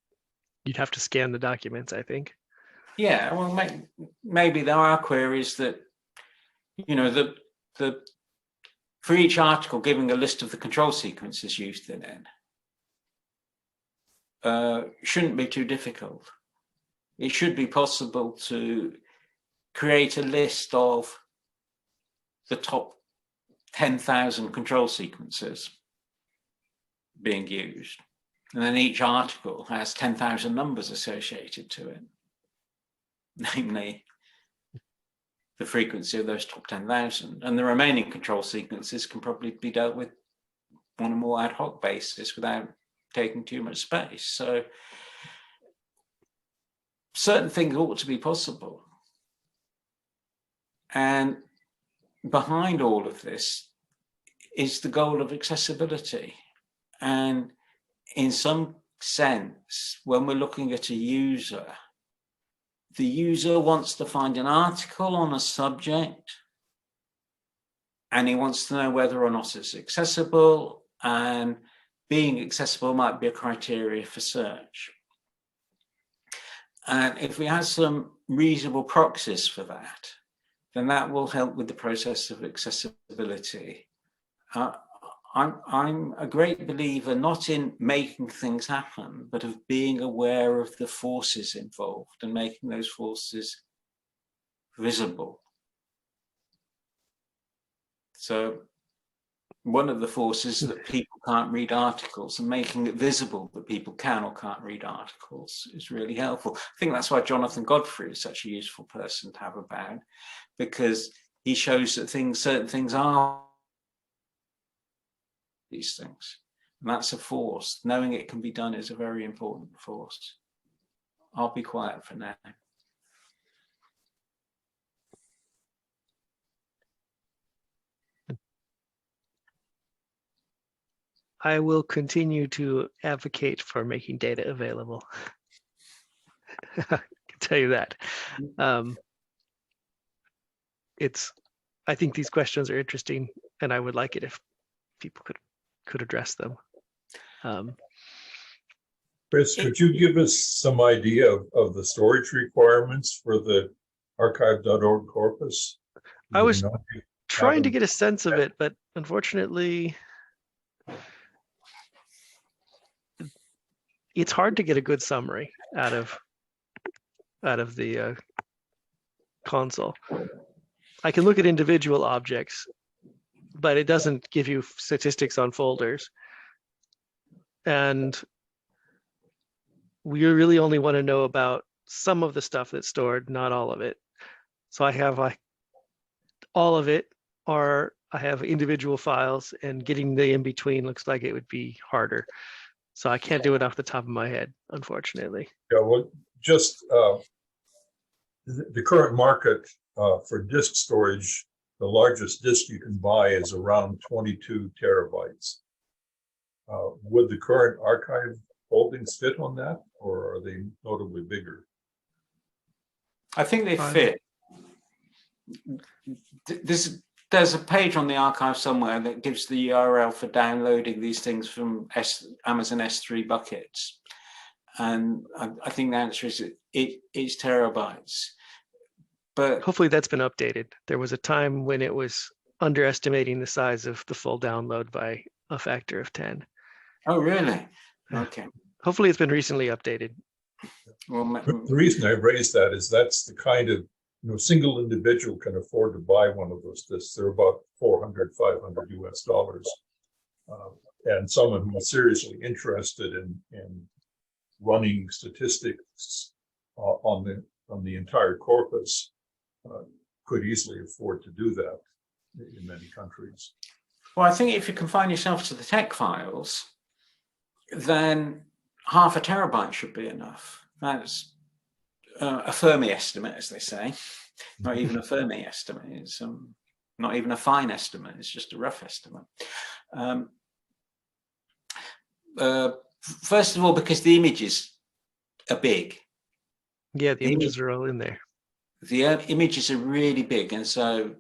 you'd have to scan the documents, I think. yeah, well, maybe there are queries that, you know, the for each article giving a list of the control sequences used in it shouldn't be too difficult. It should be possible to create a list of the top 10,000 control sequences being used. And then each article has 10,000 numbers associated to it, namely the frequency of those top 10,000. And the remaining control sequences can probably be dealt with on a more ad hoc basis without taking too much space. So certain things ought to be possible. And behind all of this is the goal of accessibility. And in some sense, when we're looking at a user, the user wants to find an article on a subject, and he wants to know whether or not it's accessible, and being accessible might be a criteria for search. And if we have some reasonable proxies for that, then that will help with the process of accessibility. I'm a great believer not in making things happen, but of being aware of the forces involved and making those forces visible. So one of the forces is that people can't read articles, and making it visible that people can or can't read articles is really helpful. I think that's why Jonathan Godfrey is such a useful person to have about, because he shows that certain things are these things. And that's a force. Knowing it can be done is a very important force. I'll be quiet for now. I will continue to advocate for making data available. I can tell you that. I think these questions are interesting, and I would like it if people could address them. Chris, could you give us some idea of the storage requirements for the arXiv.org corpus? I was trying to get a sense of it, but unfortunately, it's hard to get a good summary out of the console. I can look at individual objects, but it doesn't give you statistics on folders. And we really only want to know about some of the stuff that's stored, not all of it. So I have all of it, or I have individual files, and getting the in between looks like it would be harder. So I can't do it off the top of my head, unfortunately. Yeah, well, just the current market for disk storage, the largest disk you can buy is around 22 terabytes. Would the current arXiv holdings fit on that, or are they notably bigger? I think they fit. There's a page on the arXiv somewhere that gives the URL for downloading these things from Amazon S3 buckets. And I think the answer is it's terabytes. But hopefully that's been updated. There was a time when it was underestimating the size of the full download by a factor of 10. Oh, really? Okay. Hopefully it's been recently updated. Well, The reason I raised that is that's the kind of, single individual can afford to buy one of those discs. They're about 400, 500 US dollars. And someone who's seriously interested in running statistics on the entire corpus could easily afford to do that in many countries. well, I think if you confine yourself to the tech files, then half a terabyte should be enough. That's a Fermi estimate, as they say. Not even a Fermi estimate. It's not even a fine estimate. It's just a rough estimate. First of all, because the images are big. Yeah, the images are all in there. The images are really big, and so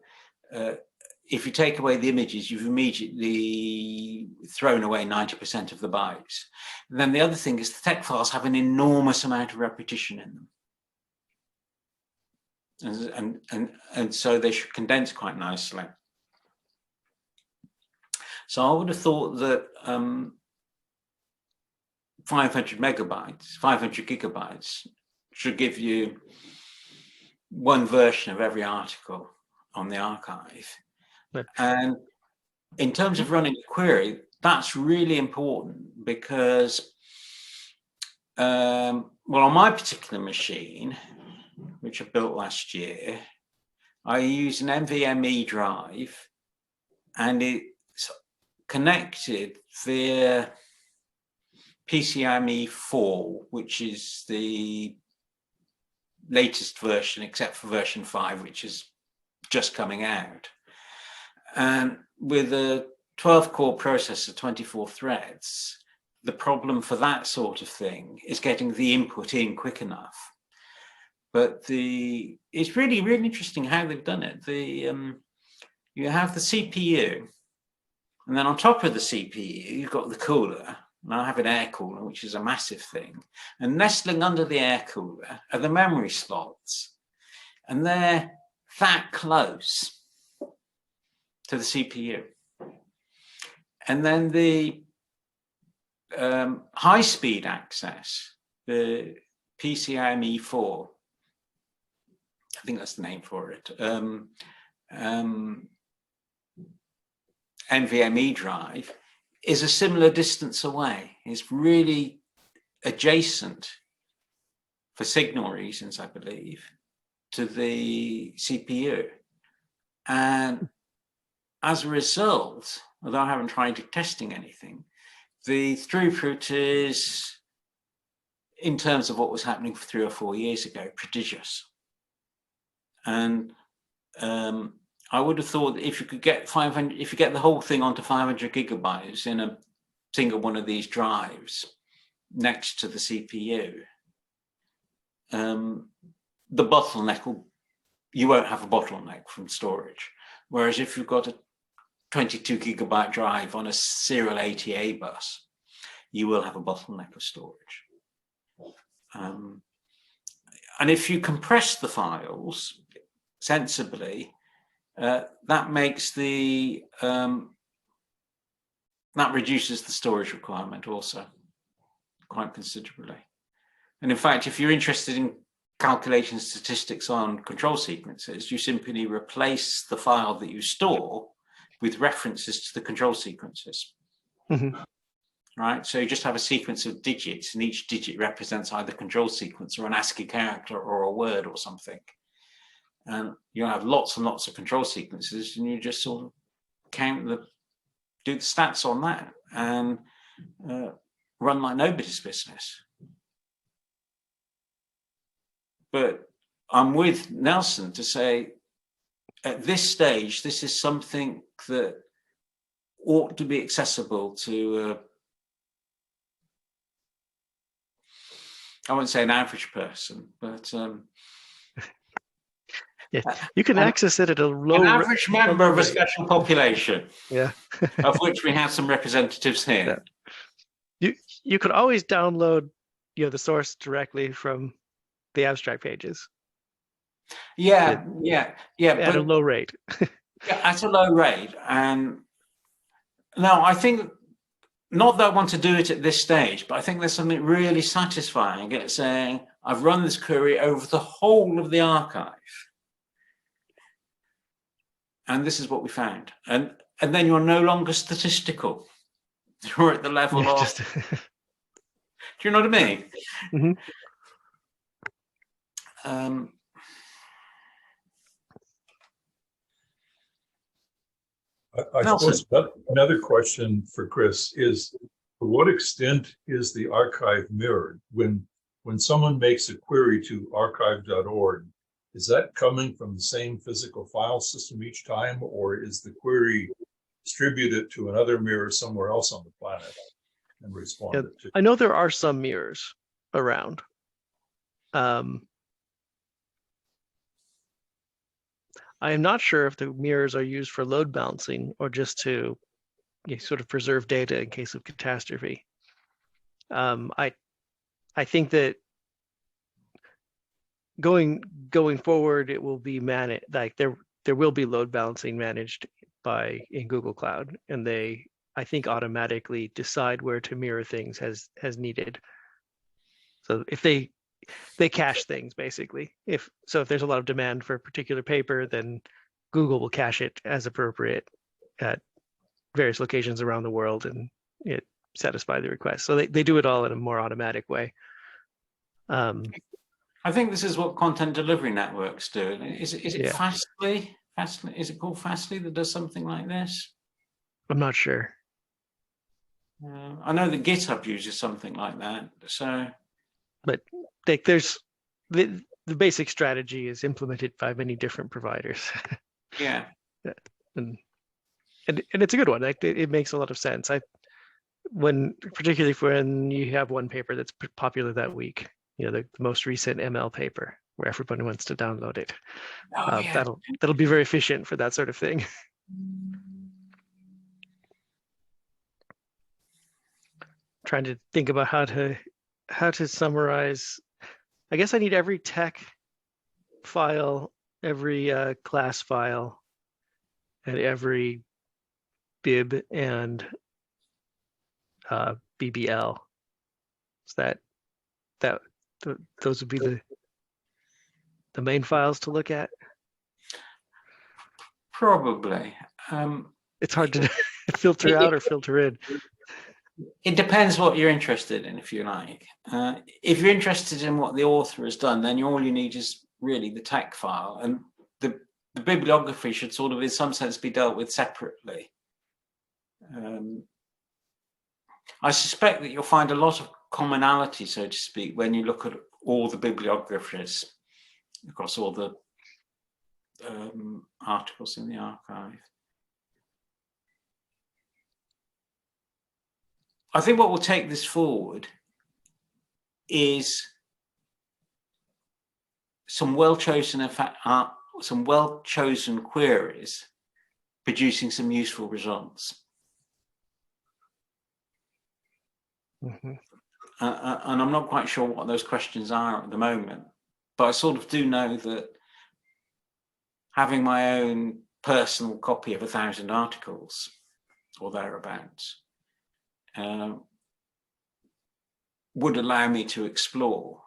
if you take away the images, you've immediately thrown away 90% of the bytes. And then the other thing is the text files have an enormous amount of repetition in them. And so they should condense quite nicely. So I would have thought that 500 gigabytes should give you one version of every article on the arXiv. Right. And in terms of running a query, that's really important because, well, on my particular machine, which I built last year, I use an NVMe drive, and it's connected via PCIe 4, which is the latest version, except for version 5, which is just coming out. And with a 12-core processor, 24 threads, the problem for that sort of thing is getting the input in quick enough. But it's really, really interesting how they've done it. You have the CPU, and then on top of the CPU, you've got the cooler. And I have an air cooler, which is a massive thing. And nestling under the air cooler are the memory slots. And they're that close to the CPU. And then the high-speed access, the PCIe 4, I think that's the name for it, NVMe drive, is a similar distance away. It's really adjacent, for signal reasons, I believe, to the CPU. And as a result, although I haven't tried testing anything, the throughput is, in terms of what was happening 3 or 4 years ago, prodigious. And I would have thought that if you could get 500, if you get the whole thing onto 500 gigabytes in a single one of these drives next to the CPU, the bottleneck you won't have a bottleneck from storage. Whereas if you've got a 22 gigabyte drive on a serial ATA bus, you will have a bottleneck of storage. And if you compress the files sensibly, that makes that reduces the storage requirement also quite considerably. And in fact, if you're interested in calculating statistics on control sequences, you simply replace the file that you store with references to the control sequences. Mm-hmm. Right? So you just have a sequence of digits, and each digit represents either control sequence or an ASCII character or a word or something. And you have lots and lots of control sequences, and you just sort of do the stats on that and run like nobody's business. But I'm with Nelson to say, at this stage, this is something that ought to be accessible to, I wouldn't say an average person, but yeah, you can access it at a low an average member of a special population. Yeah. Of which we have some representatives here. Yeah. You could always download, the source directly from the abstract pages. Yeah. At a low rate. Yeah, at a low rate. And now I think not that I want to do it at this stage, but I think there's something really satisfying at saying, I've run this query over the whole of the archive. And this is what we found. And then you're no longer statistical. You're at the level Yeah, of, do you know what I mean? Mm-hmm. I suppose another question for Chris is, to what extent is the archive mirrored? When someone makes a query to arXiv.org, is that coming from the same physical file system each time, or is the query distributed to another mirror somewhere else on the planet and responded to? I know there are some mirrors around. I am not sure if the mirrors are used for load balancing or just to sort of preserve data in case of catastrophe. I think that going forward, it will be managed, like there will be load balancing managed in Google Cloud, and they, I think, automatically decide where to mirror things as needed. So if they cache things, basically. If there's a lot of demand for a particular paper, then Google will cache it as appropriate at various locations around the world, and it satisfy the request. So they do it all in a more automatic way. I think this is what content delivery networks do. Is it Yeah. Fastly? Is it called Fastly that does something like this? I'm not sure. I know that GitHub uses something like that. So, but there's the basic strategy is implemented by many different providers. yeah, and it's a good one. Like it makes a lot of sense. Particularly when you have one paper that's popular that week, the most recent ML paper where everybody wants to download it. yeah. That'll be very efficient for that sort of thing. Trying to think about how to summarize. I guess I need every tech file, every class file, and every bib and BBL. So those would be the main files to look at. Probably. It's hard to filter out or filter in. It depends what you're interested in, if you like. If you're interested in what the author has done, then all you need is really the tech file, and the bibliography should sort of, in some sense, be dealt with separately. I suspect that you'll find a lot of commonality, so to speak, when you look at all the bibliographies across all the articles in the archive. I think what will take this forward is some well-chosen queries producing some useful results. Mm-hmm. And I'm not quite sure what those questions are at the moment, but I sort of do know that having my own personal copy of 1,000 articles or thereabouts would allow me to explore,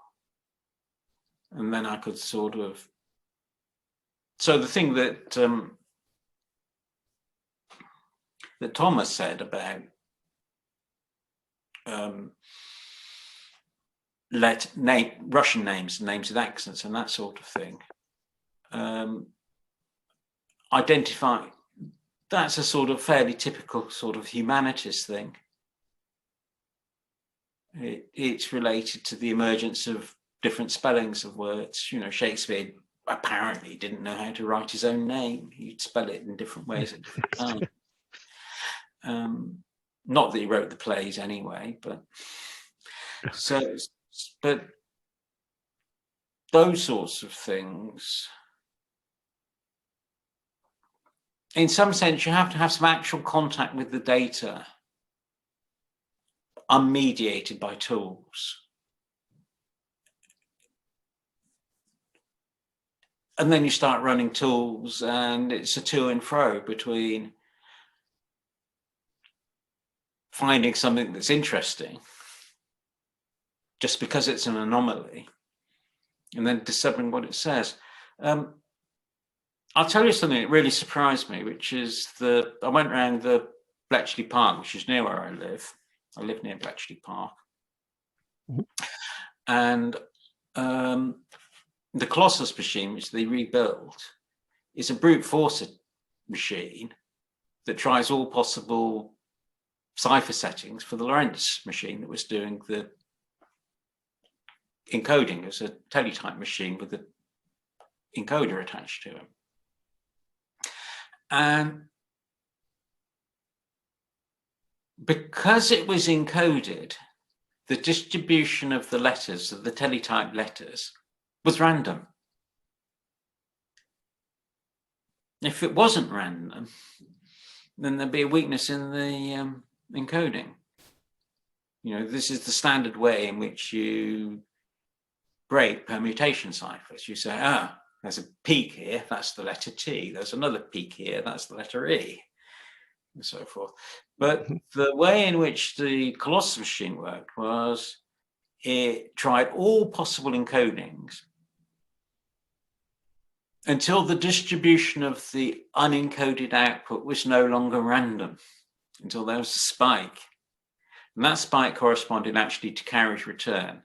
and then I could sort of. So the thing that that Thomas said about Russian names with accents and that sort of thing, identify, that's a sort of fairly typical sort of humanities thing. It's related to the emergence of different spellings of words. Shakespeare apparently didn't know how to write his own name. He'd spell it in different ways at different times. Not that he wrote the plays anyway, but those sorts of things. In some sense, you have to have some actual contact with the data, unmediated by tools. And then you start running tools, and it's a to and fro between finding something that's interesting just because it's an anomaly, and then discovering what it says. I'll tell you something that really surprised me, which is I went around the Bletchley Park, which is near where I live. I live near Bletchley Park. Mm-hmm. And the Colossus machine, which they rebuilt, is a brute force machine that tries all possible cipher settings for the Lorentz machine that was doing the encoding. It was a teletype machine with an encoder attached to it. And because it was encoded, the distribution of the letters, of the teletype letters, was random. If it wasn't random, then there'd be a weakness in the encoding. You know, this is the standard way in which you break permutation ciphers. You say, there's a peak here, that's the letter T. There's another peak here, that's the letter E, and so forth. But the way in which the Colossus machine worked was it tried all possible encodings until the distribution of the unencoded output was no longer random, until there was a spike. And that spike corresponded actually to carriage return,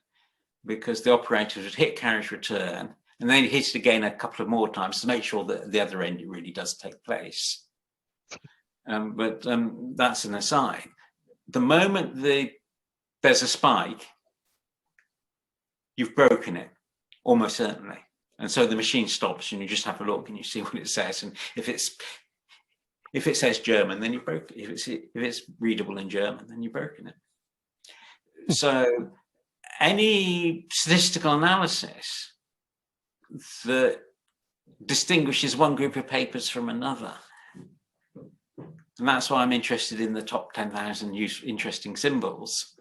because the operators would hit carriage return and then hit it again a couple of more times to make sure that the other end really does take place. But that's an aside. The moment there's a spike, you've broken it, almost certainly. And so the machine stops and you just have a look and you see what it says. And if it says German, then you've broken it. If it's readable in German, then you've broken it. So any statistical analysis that distinguishes one group of papers from another, and that's why I'm interested in the top 10,000 interesting symbols,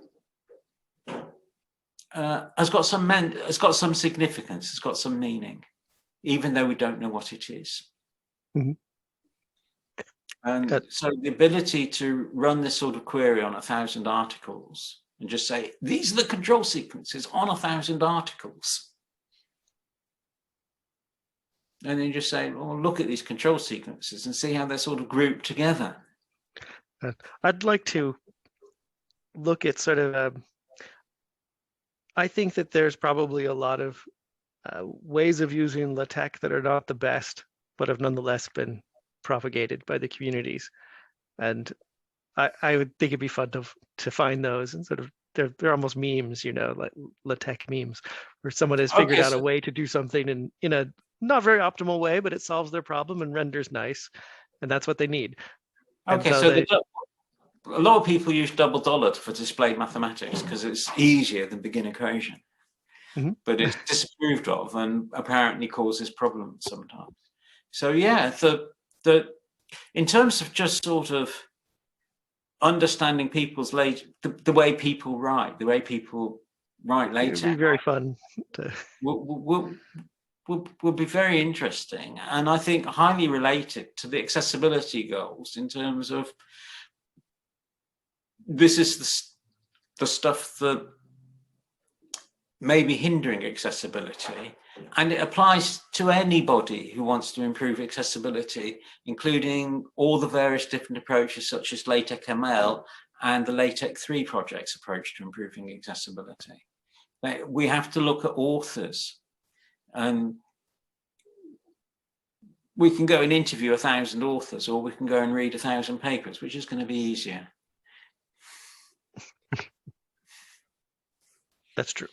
has got some significance, it's got some meaning, even though we don't know what it is. Mm-hmm. And so the ability to run this sort of query on 1,000 articles and just say, these are the control sequences on 1,000 articles. And then just say, well, look at these control sequences and see how they're sort of grouped together. I'd like to look at sort of, I think that there's probably a lot of ways of using LaTeX that are not the best, but have nonetheless been propagated by the communities. And I would think it'd be fun to find those, and sort of, they're almost memes, you know, like LaTeX memes, where someone has figured out a way to do something in a not very optimal way, but it solves their problem and renders nice. And that's what they need. Okay, so a lot of people use double dollar for displayed mathematics because it's easier than begin equation. Mm-hmm. But it's disapproved of and apparently causes problems sometimes. So yeah, in terms of just sort of understanding people's the way people write, LaTeX, it'd be very fun will be very interesting, and I think highly related to the accessibility goals, in terms of this is the stuff that may be hindering accessibility, and it applies to anybody who wants to improve accessibility, including all the various different approaches such as LaTeX ML and the LaTeX 3 project's approach to improving accessibility. We have to look at authors, and we can go and interview 1,000 authors, or we can go and read 1,000 papers, which is going to be easier. That's true.